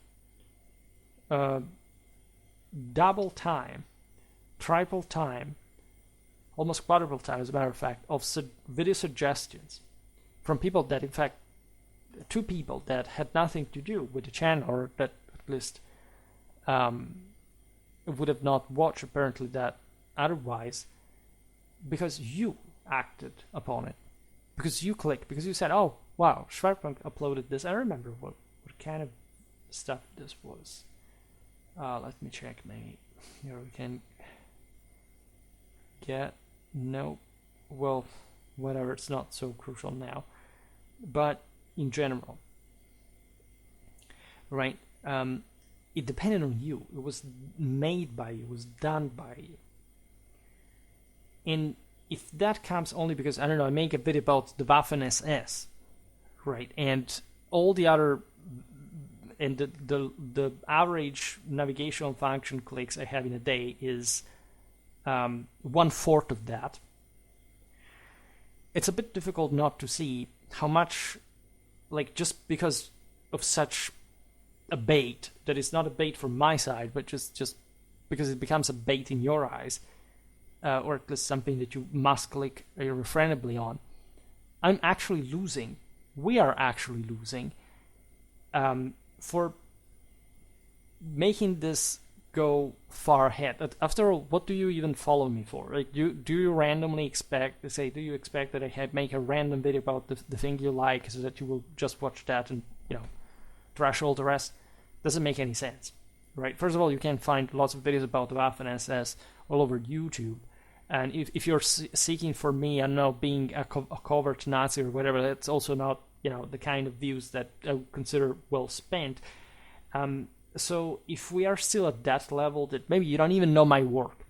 double time, triple time, almost quadruple time, as a matter of fact, of video suggestions from people that, in fact, two people that had nothing to do with the channel, or that at least would have not watched apparently that otherwise, because you acted upon it, because you clicked, because you said, oh wow, Schwerpunkt uploaded this. I remember what kind of stuff this was. Let me check, maybe here we can get, no, well, whatever, it's not so crucial now, but in general, right, it depended on you. It was made by you, it was done by you. And if that comes only because, I don't know, I make a video about the Waffen SS, right, and all the other, and the average navigational function clicks I have in a day is 1/4 of that. It's a bit difficult not to see how much, like, just because of such a bait that is not a bait from my side, but just because it becomes a bait in your eyes, or at least something that you must click irrefrenably on, I'm actually losing. We are actually losing for making this go far ahead. After all, what do you even follow me for? Like, do you randomly expect that I make a random video about the thing you like, so that you will just watch that and trash all the rest? Doesn't make any sense, right? First of all, you can find lots of videos about the Waffen SS all over YouTube, and if you're seeking for me, I don't know, being a covert Nazi or whatever, that's also not the kind of views that I would consider well spent. So if we are still at that level, that maybe you don't even know my work,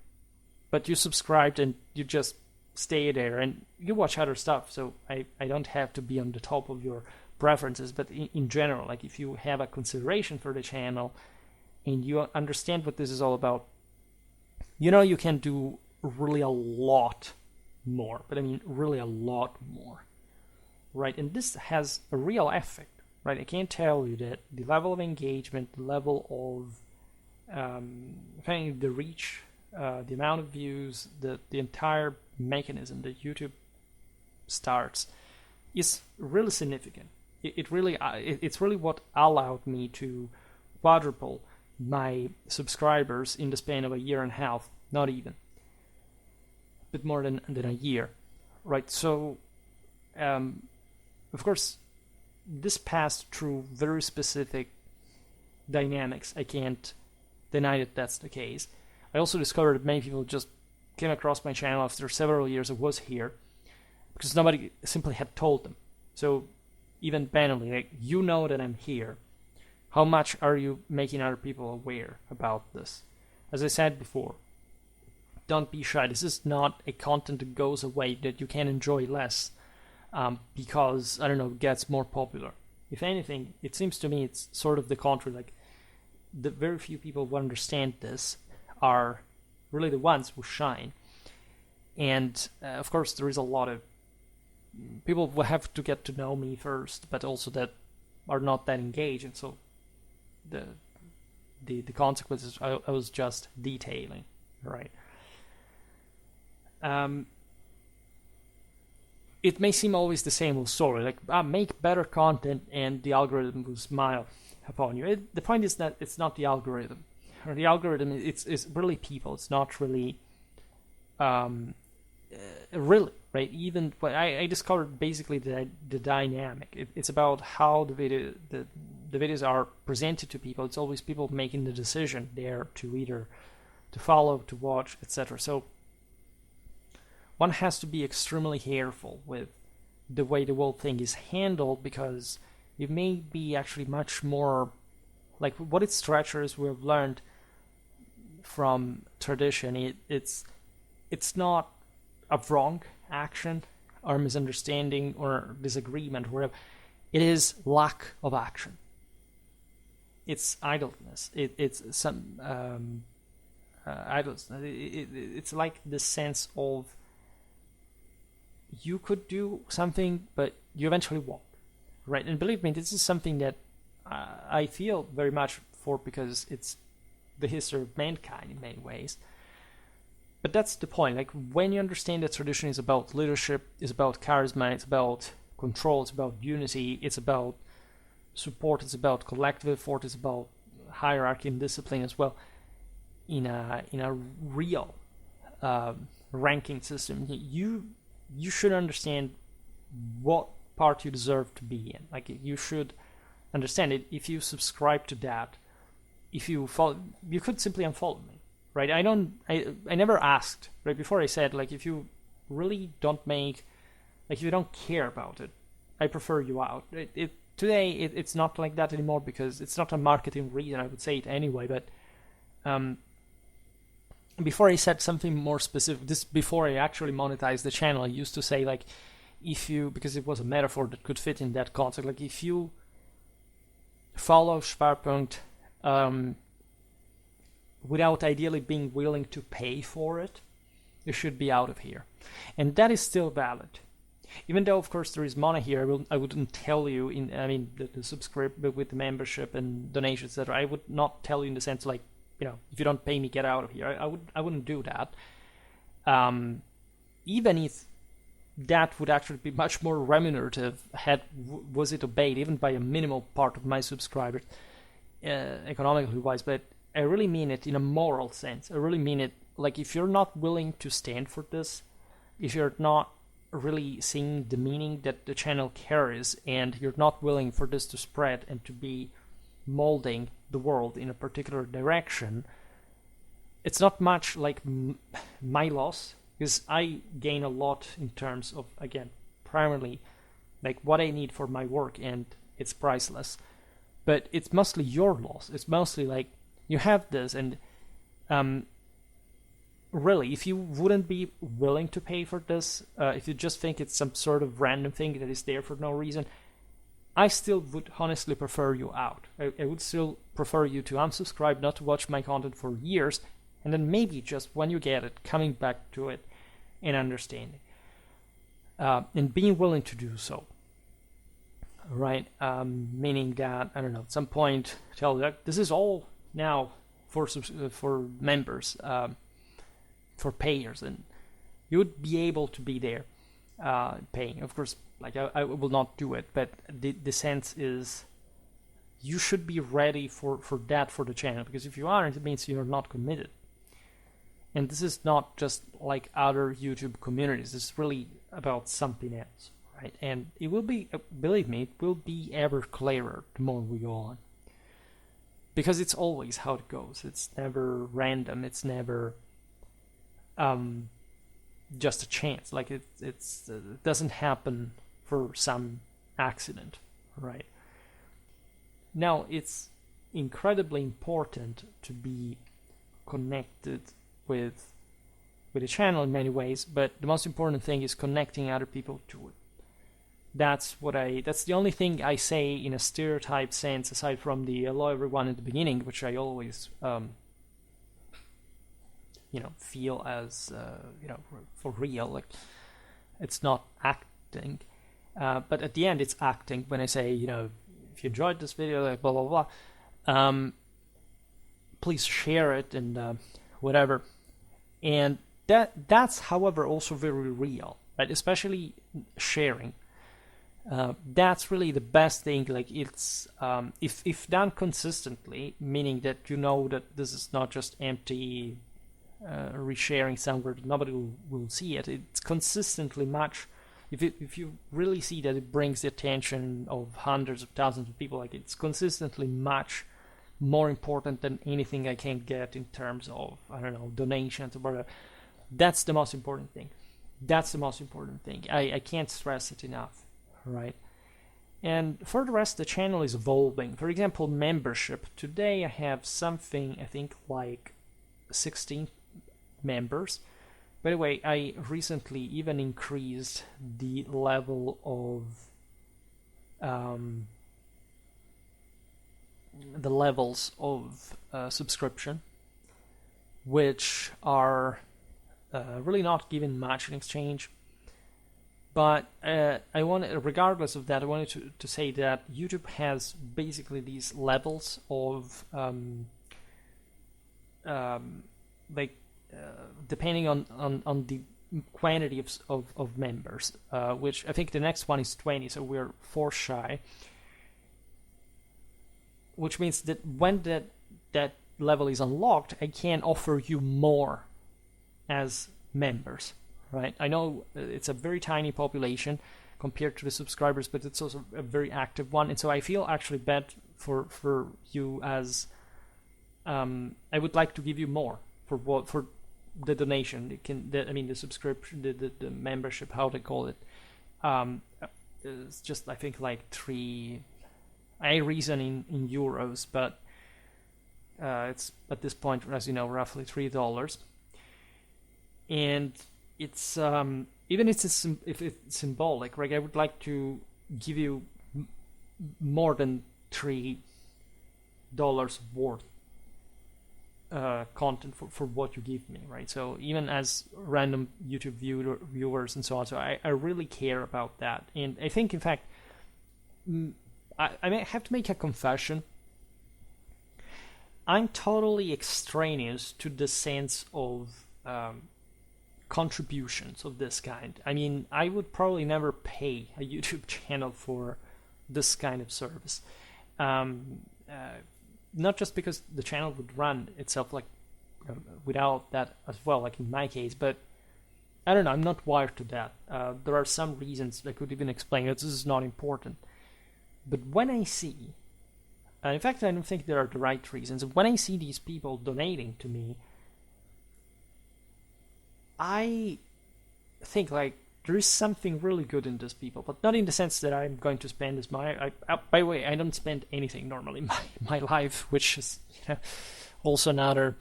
but you subscribed and you just stay there and you watch other stuff, so I don't have to be on the top of your preferences, but in general, like, if you have a consideration for the channel and you understand what this is all about, you can do really a lot more, but I mean really a lot more, right? And this has a real effect, right? I can tell you that the level of engagement, the level of the reach, the amount of views, the entire mechanism that YouTube starts is really significant. It's really what allowed me to quadruple my subscribers in the span of a year and a half, not even, a bit more than a year, right? So, of course, this passed through very specific dynamics. I can't deny that that's the case. I also discovered that many people just came across my channel after several years I was here, because nobody simply had told them. So even banally, like, that I'm here, how much are you making other people aware about this? As I said before, don't be shy. This is not a content that goes away, that you can enjoy less because, I don't know, it gets more popular. If anything, it seems to me it's sort of the contrary. Like, the very few people who understand this are really the ones who shine. And of course, there is a lot of people will have to get to know me first, but also that are not that engaged, and so the consequences I was just detailing, right? It may seem always the same old story, like, make better content and the algorithm will smile upon you. The point is that it's not the algorithm, or the algorithm it's really people. It's not really really, right? Even when I discovered basically the dynamic. It's about how the videos are presented to people. It's always people making the decision there to either to follow, to watch, etc. So one has to be extremely careful with the way the whole thing is handled, because it may be actually much more like what its treacherous we have learned from tradition. It's not a wrong action or misunderstanding or disagreement or whatever. It is lack of action. It's idleness. It's some idleness. It's like the sense of you could do something, but you eventually won't, right? And believe me, this is something that I feel very much for, because it's the history of mankind in many ways. But that's the point. Like, when you understand that tradition is about leadership, it's about charisma, it's about control, it's about unity, it's about support, it's about collective effort, it's about hierarchy and discipline as well, in a real ranking system, you should understand what part you deserve to be in. Like, you should understand it. If you subscribe to that, if you follow, you could simply unfollow me, right? I never asked, right? Before I said, like, if you really don't make, like, if you don't care about it, I prefer you out. Today it's not like that anymore, because it's not a marketing reason. I would say it anyway, but before I said something more specific, this before I actually monetized the channel, I used to say, like, if you, because it was a metaphor that could fit in that context, like, if you follow Schwerpunkt without ideally being willing to pay for it, you should be out of here. And that is still valid. Even though, of course, there is money here, I wouldn't tell you the subscribe with the membership and donations, etc. I would not tell you in the sense like, if you don't pay me, get out of here. I wouldn't do that. Even if that would actually be much more remunerative was it obeyed even by a minimal part of my subscribers, economically wise. But I really mean it in a moral sense. I really mean it. Like, if you're not willing to stand for this, if you're not really seeing the meaning that the channel carries, and you're not willing for this to spread and to be molding the world in a particular direction, it's not much like my loss, because I gain a lot in terms of, again, primarily like what I need for my work, and it's priceless. But it's mostly your loss. It's mostly like you have this, and really, if you wouldn't be willing to pay for this, if you just think it's some sort of random thing that is there for no reason, I still would honestly prefer you out. I would still prefer you to unsubscribe, not to watch my content for years, and then maybe just when you get it, coming back to it and understanding. And being willing to do so. Right? Meaning that, I don't know, at some point, tell you, this is all now for members, for payers, and you would be able to be there paying. Of course, like I will not do it, but the sense is you should be ready for that for the channel, because if you aren't, it means you're not committed. And this is not just like other YouTube communities. This is really about something else, right? And it will be, believe me, it will be ever clearer the more we go on. Because it's always how it goes. It's never random. It's never just a chance. Like it doesn't happen for some accident, right? Now, it's incredibly important to be connected with the channel in many ways, but the most important thing is connecting other people to it. That's the only thing I say in a stereotype sense, aside from the hello everyone at the beginning, which I always feel as for real, like it's not acting, but at the end it's acting when I say, if you enjoyed this video, like blah blah blah, please share it and whatever. And that's however also very real, right? Especially sharing. That's really the best thing. Like it's if done consistently, meaning that that this is not just empty resharing somewhere that nobody will see it. It's consistently much. If you really see that it brings the attention of hundreds of thousands of people, like it's consistently much more important than anything I can get in terms of, I don't know, donations or whatever. That's the most important thing. That's the most important thing. I can't stress it enough, right? And for the rest, the channel is evolving. For example, membership. Today I have something, I think, like 16 members. By the way, I recently even increased the level of the levels of subscription, which are really not given much in exchange. But regardless of that, I wanted to say that YouTube has basically these levels of depending on the quantity of members, which I think the next one is 20, so we're 4 shy. Which means that when that level is unlocked, I can offer you more as members, right? I know it's a very tiny population compared to the subscribers, but it's also a very active one, and so I feel actually bad for you as I would like to give you more for the donation. The subscription, the membership, how they call it. It's just, I think, like 3. I reason in euros, but it's at this point, as you know, roughly $3. And it's even if it's symbolic, right? I would like to give you more than 3 dollars worth content for what you give me, right? So even as random YouTube viewers and so on, so I really care about that. And I think, in fact, I may have to make a confession. I'm totally extraneous to the sense of contributions of this kind. I mean, I would probably never pay a YouTube channel for this kind of service. Not just because the channel would run itself like without that as well, like in my case, but I don't know, I'm not wired to that. There are some reasons I could even explain that this is not important. But when I see, in fact, I don't think there are the right reasons. When I see these people donating to me, I think like there is something really good in these people, but not in the sense that I'm going to spend this money. By the way, I don't spend anything normally in my life, which is also another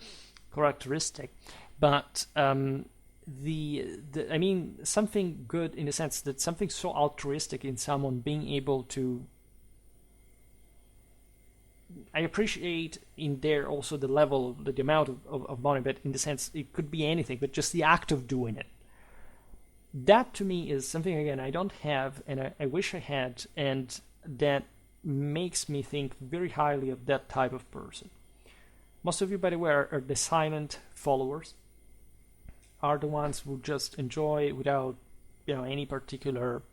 characteristic. But I mean, something good in the sense that something so altruistic in someone being able to. I appreciate in there also the level, the amount of money, but in the sense it could be anything, but just the act of doing it. That to me is something, again, I don't have, and I wish I had, and that makes me think very highly of that type of person. Most of you, by the way, are the silent followers, are the ones who just enjoy without any particular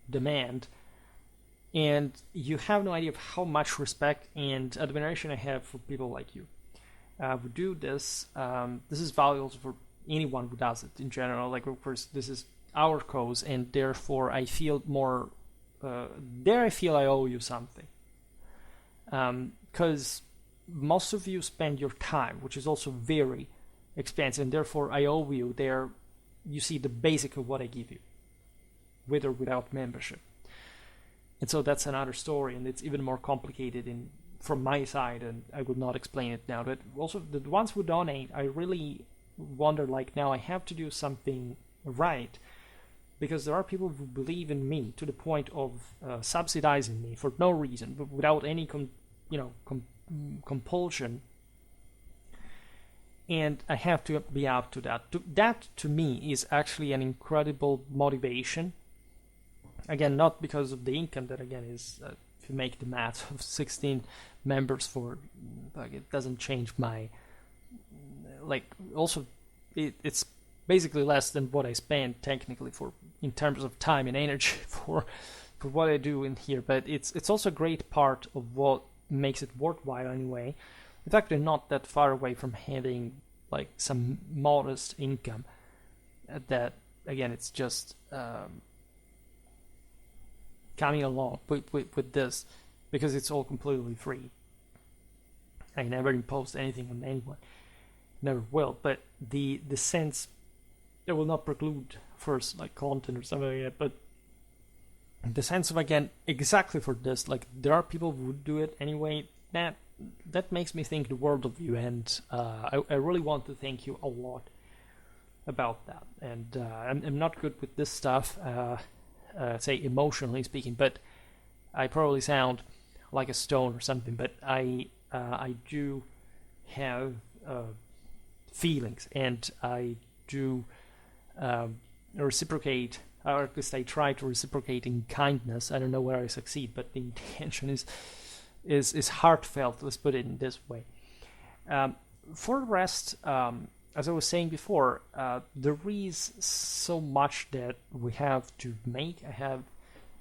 demand. And you have no idea of how much respect and admiration I have for people like you who do this. This is valuable for anyone who does it in general. Like, of course, this is our cause, and therefore I feel more. I feel I owe you something, because most of you spend your time, which is also very expensive, and therefore I owe you. There, you see the basic of what I give you, with or without membership. And so that's another story, and it's even more complicated from my side, and I will not explain it now. But also, the ones who donate, I really wonder, like, now I have to do something right, because there are people who believe in me to the point of subsidizing me for no reason, but without any compulsion, and I have to be up to that. That, to me, is actually an incredible motivation. Again, not because of the income that, again, is, if you make the math of 16 members for, like, it doesn't change my, like, also, it's basically less than what I spend technically for, in terms of time and energy for what I do in here, but it's also a great part of what makes it worthwhile anyway. In fact, I'm not that far away from having, like, some modest income that, again, it's just, coming along with this, because it's all completely free. I never imposed anything on anyone, never will. But the sense, it will not preclude first like content or something like that. But the sense of, again, exactly for this, like, there are people who would do it anyway. That makes me think the world of you, and I really want to thank you a lot about that. And I'm not good with this stuff. Say emotionally speaking, but I probably sound like a stone or something. But I do have feelings, and I do reciprocate, or at least I try to reciprocate in kindness. I don't know where I succeed, but the intention is heartfelt. Let's put it in this way. For the rest, as I was saying before, there is so much that we have to make. I have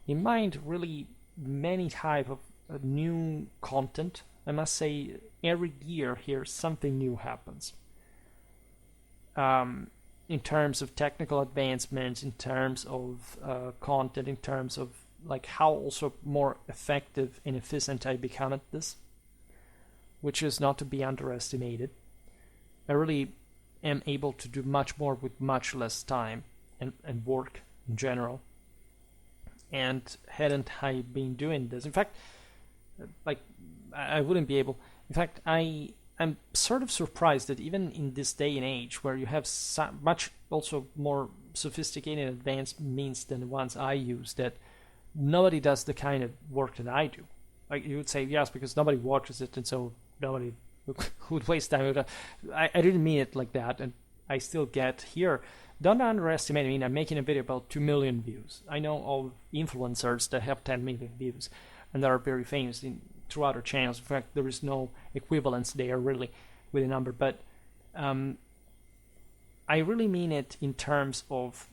in mind really many type of new content. I must say, every year here something new happens. In terms of technical advancements, in terms of content, in terms of like how also more effective and efficient I become at this, which is not to be underestimated. I really am able to do much more with much less time and work in general. And hadn't I been doing this, in fact, like, I wouldn't be able. In fact, I'm sort of surprised that even in this day and age, where you have so much also more sophisticated advanced means than the ones I use, that nobody does the kind of work that I do. like you would say yes because nobody watches it, and so nobody would waste time with it. I didn't mean it like that, and I still get here. Don't underestimate. I mean, I'm making a video about 2 million views. I know all influencers that have 10 million views and that are very famous through other channels. In fact, there is no equivalence there really with a number, but I really mean it in terms of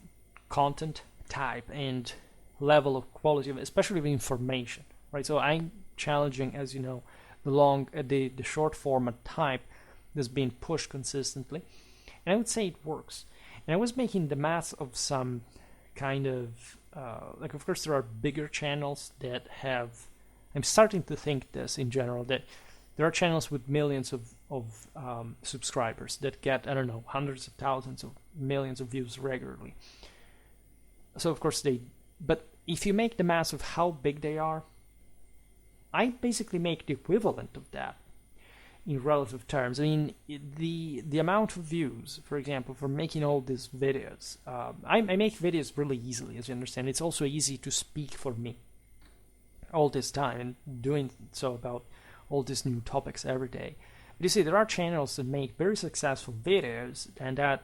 content type and level of quality, especially of information, right? So I'm challenging, as you know, the short format type that's being pushed consistently, and I would say it works. And I was making the math of some kind of like, of course, there are bigger channels that have. I'm starting to think this in general, that there are channels with millions of subscribers that get, I don't know, hundreds of thousands of millions of views regularly. So of course but if you make the math of how big they are, I basically make the equivalent of that in relative terms. I mean, the amount of views, for example, for making all these videos, I make videos really easily, as you understand. It's also easy to speak for me all this time and doing so about all these new topics every day. But you see, there are channels that make very successful videos and that,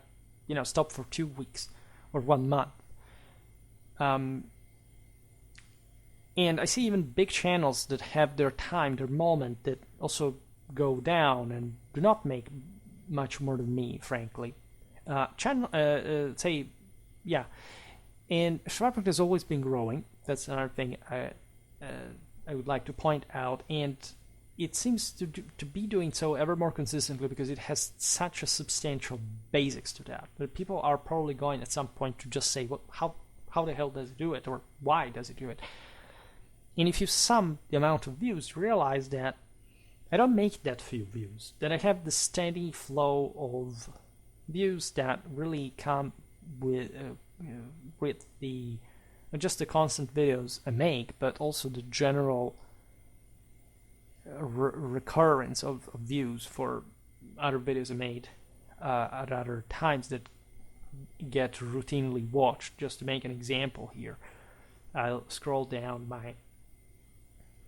stop for 2 weeks or 1 month. And I see even big channels that have their time, their moment, that also go down and do not make much more than me, frankly. And Schwerpunkt has always been growing. That's another thing I would like to point out, and it seems to be doing so ever more consistently because it has such a substantial basics to that. But people are probably going at some point to just say, well, how the hell does it do it, or why does it do it? And if you sum the amount of views, you realize that I don't make that few views, that I have the steady flow of views that really come with the not just the constant videos I make, but also the general recurrence of views for other videos I made at other times that get routinely watched. Just to make an example here, I'll scroll down my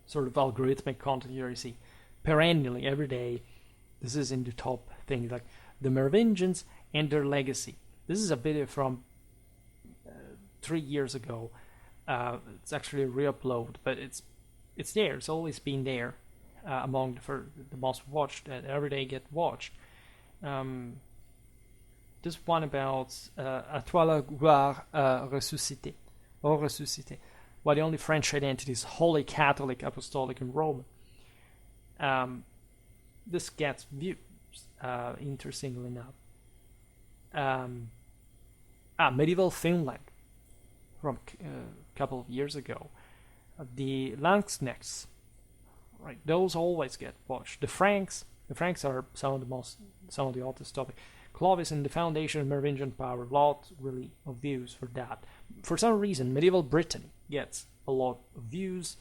sort of algorithmic content here. You see perennially every day, this is in the top thing, like the Merovingians and their legacy. This is a video from 3 years ago. It's actually a re-upload, but it's there. It's always been there among the most watched, every day get watched. This one about à toi la gloire ressuscité, or ressuscité, while the only French identity is Holy Catholic, Apostolic, and Roman. This gets views, interestingly enough. Medieval Finland from a couple of years ago. The Landsknechts, right? Those always get watched. The Franks are some of the oldest topic. Clovis and the foundation of Merovingian power, lot really of views for that. For some reason, medieval Britain gets a lot of views.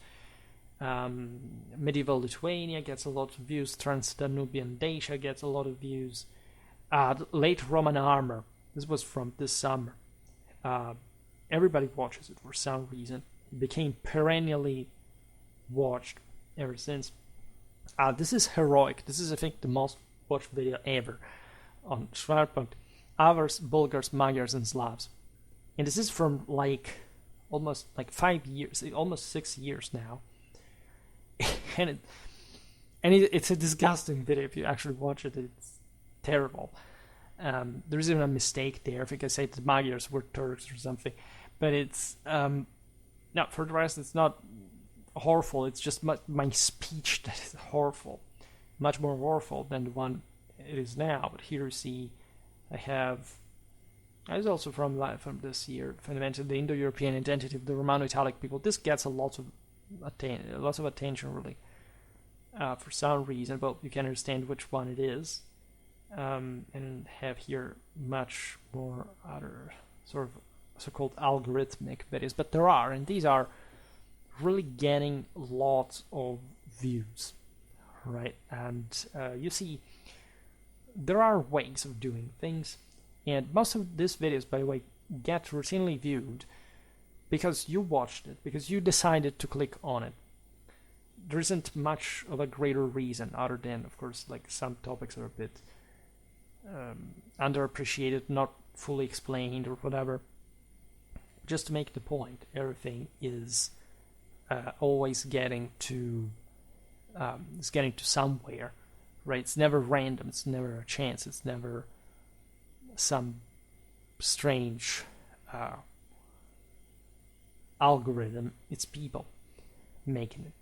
Medieval Lithuania gets a lot of views. Trans-Danubian Dacia gets a lot of views. Late Roman armor. This was from this summer. Everybody watches it for some reason. It became perennially watched ever since. This is heroic. This is, I think, the most watched video ever on Schwerpunkt. Avars, Bulgars, Magyars, and Slavs. And this is from almost 5 years, almost 6 years now. and it's a disgusting video. If you actually watch it, it's terrible. There's even a mistake there. I think I said the Magyars were Turks or something. But it's no, for the rest, it's not horrible. It's just my speech that is horrible, much more horrible than the one it is now. But here you see, it's also from this year, fundamentally the Indo-European identity of the Romano-Italic people. This gets lots of attention, really, for some reason. But you can understand which one it is, and have here much more other sort of so-called algorithmic videos. But there are, and these are really getting lots of views, right? And you see, there are ways of doing things, and most of these videos, by the way, get routinely viewed because you watched it, because you decided to click on it. there isn't much of a greater reason other than, of course, like some topics are a bit underappreciated, not fully explained or whatever. Just to make the point, everything is always getting to somewhere, right? It's never random. It's never a chance. It's never some strange algorithm. It's people making it.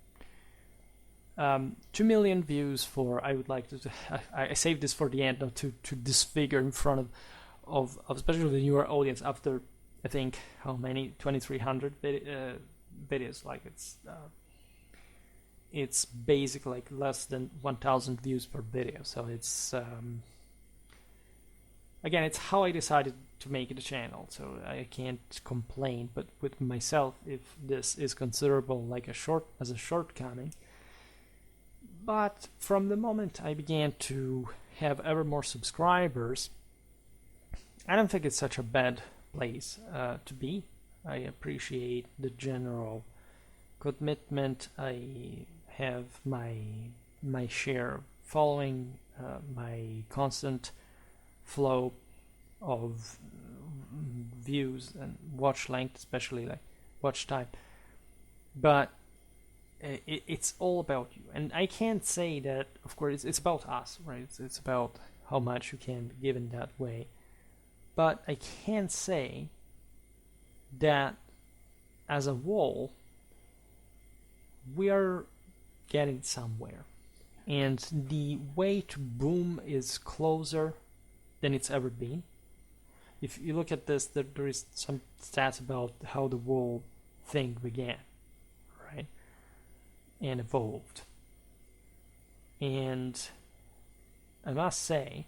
2 million views for, I would like to, I saved this for the end, not to disfigure in front of especially the newer audience after, I think, how many, 2,300 videos, like it's basically like less than 1,000 views per video, so it's, again, it's how I decided to make it a channel, so I can't complain, but with myself, if this is considerable like as a shortcoming. But from the moment I began to have ever more subscribers, I don't think it's such a bad place to be. I appreciate the general commitment. I have my share of following, my constant flow of views and watch length, especially like watch time. But it's all about you, and I can't say that, of course, it's about us, right? It's about how much you can give in that way, but I can say that as a whole we are getting somewhere, and the way to boom is closer than it's ever been. If you look at this, there is some stats about how the whole thing began, right? And evolved. And I must say,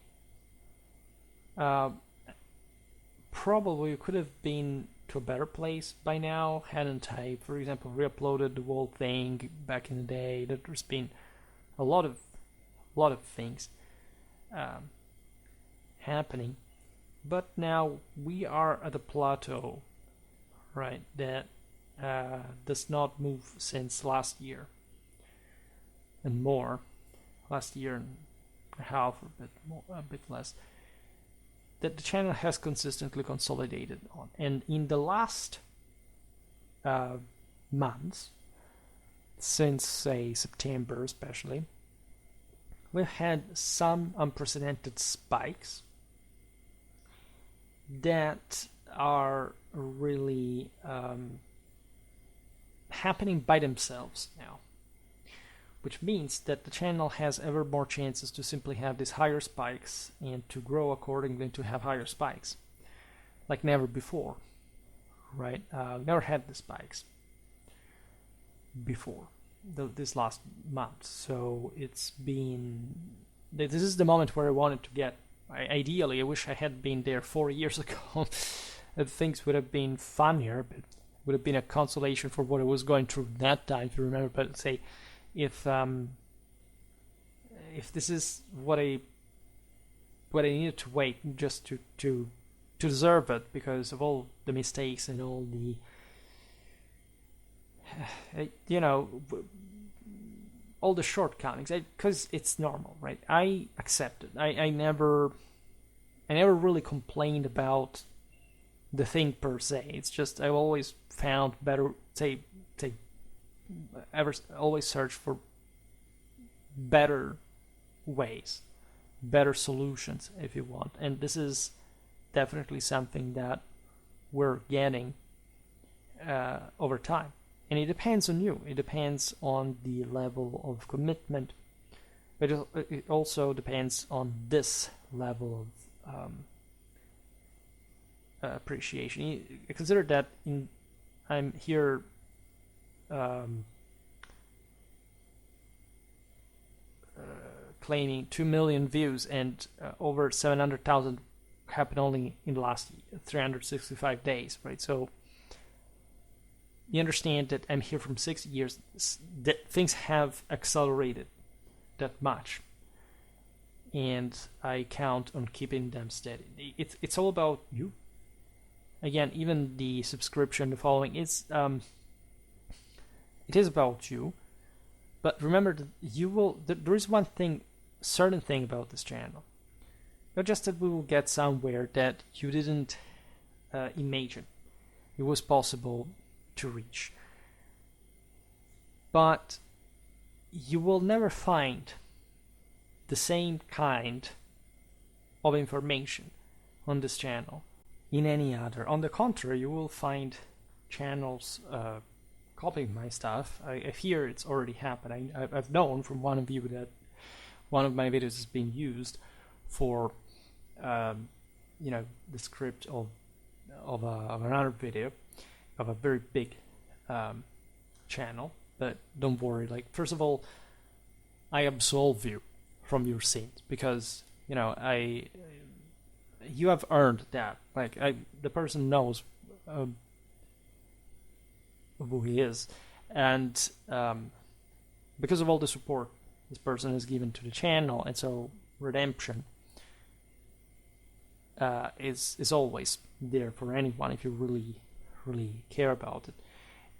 probably could have been to a better place by now, hadn't I, for example, re-uploaded the whole thing back in the day. There's been a lot of things happening, but now we are at a plateau, right, that does not move since last year and more, last year and a half, or a bit less, that the channel has consistently consolidated on. And in the last months, since say September especially, we've had some unprecedented spikes that are really happening by themselves now, which means that the channel has ever more chances to simply have these higher spikes and to grow accordingly to have higher spikes, like never before, right? Never had the spikes before this last month, so it's been, this is the moment where I wanted to get. Ideally, I wish I had been there 4 years ago. Things would have been funnier, but would have been a consolation for what I was going through that time, if you remember. But say, if this is what I needed to wait just to deserve it, because of all the mistakes and all the all the shortcomings, because it's normal, right? I accept it. I never really complained about the thing per se. It's just I've always found better, always search for better ways, better solutions, if you want. And this is definitely something that we're getting over time. And it depends on you. It depends on the level of commitment, but it also depends on this level of appreciation. Consider that I'm here claiming 2 million views, and over 700,000 happened only in the last 365 days, right? So you understand that I'm here from 6 years, that things have accelerated that much, and I count on keeping them steady. It's all about you. Again, even the subscription, the following, it is about you, But remember that there is one certain thing about this channel. Not just that we will get somewhere that you didn't imagine it was possible to reach, but you will never find the same kind of information on this channel in any other. On the contrary, you will find channels copying my stuff. I hear it's already happened. I've known from one of you that one of my videos is being used for the script of another video of a very big channel. But don't worry, like, first of all, I absolve you from your sins, because you have earned that. Like, the person knows who he is, and because of all the support this person has given to the channel, and so redemption is always there for anyone if you really care about it.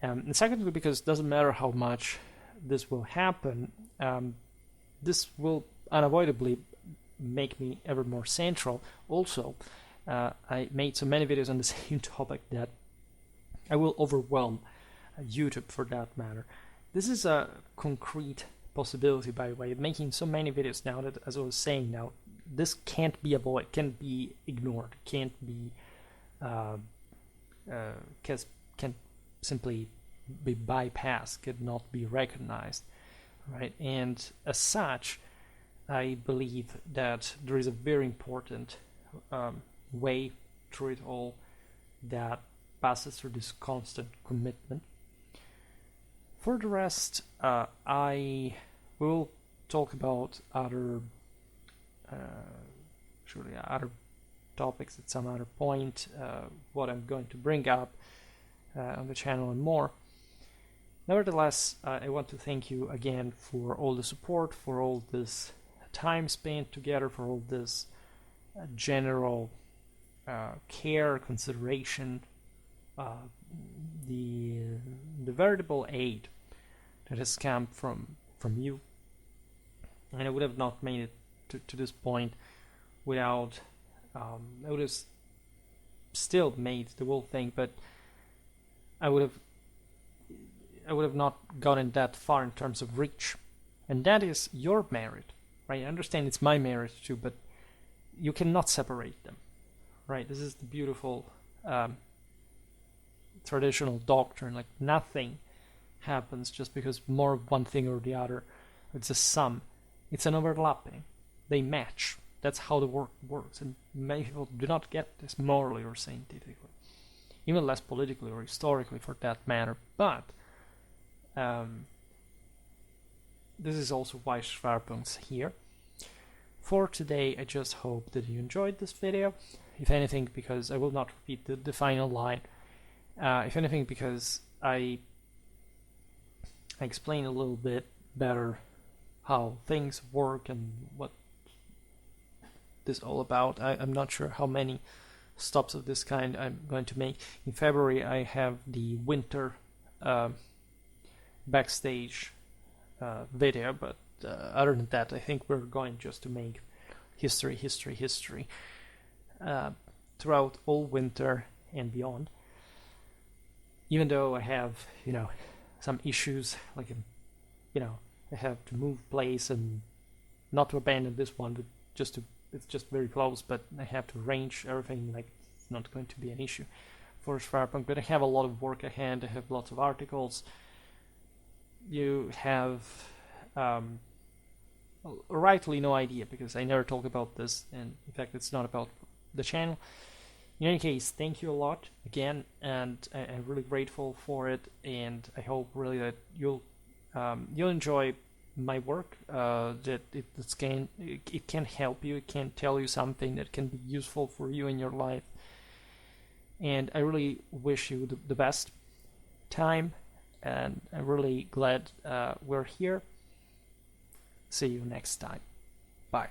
And secondly, because it doesn't matter how much this will happen, this will unavoidably make me ever more central. Also, I made so many videos on the same topic that I will overwhelm YouTube for that matter. This is a concrete possibility, by the way, making so many videos now that, as I was saying now, this can't be avoided, can't be ignored, can't be can simply be bypassed, cannot be recognized, right? And as such, I believe that there is a very important way through it all that passes through this constant commitment. For the rest, I will talk about other topics at some other point, what I'm going to bring up on the channel and more. Nevertheless, I want to thank you again for all the support, for all this time spent together, for all this general care, consideration, the veritable aid that has come from you. And I would have not made it to this point without I would have still made the whole thing, but I would have not gotten that far in terms of reach, and that is your merit, right? I understand it's my merit too, but you cannot separate them, right? This is the beautiful traditional doctrine. Like, nothing happens just because more of one thing or the other. It's a sum. It's an overlapping. They match. That's how the work works, and many people do not get this morally or scientifically, even less politically or historically for that matter. But this is also why Schwerpunkt's here. For today, I just hope that you enjoyed this video. If anything, because I will not repeat the final line. If anything, because I explain a little bit better how things work and what this is all about. I'm not sure how many stops of this kind I'm going to make. In February, I have the winter backstage video, but other than that, I think we're going just to make history throughout all winter and beyond. Even though I have, some issues, like, I have to move place and not to abandon this one, but it's just very close, but I have to arrange everything, like, it's not going to be an issue for Schwerpunkt. But I have a lot of work ahead. I have lots of articles. You have rightly no idea, because I never talk about this, and in fact it's not about the channel. In any case, thank you a lot again, and I'm really grateful for it, and I hope really that you'll enjoy my work, that it can help you, it can tell you something that can be useful for you in your life. And I really wish you the best time, and I'm really glad we're here. See you next time. Bye.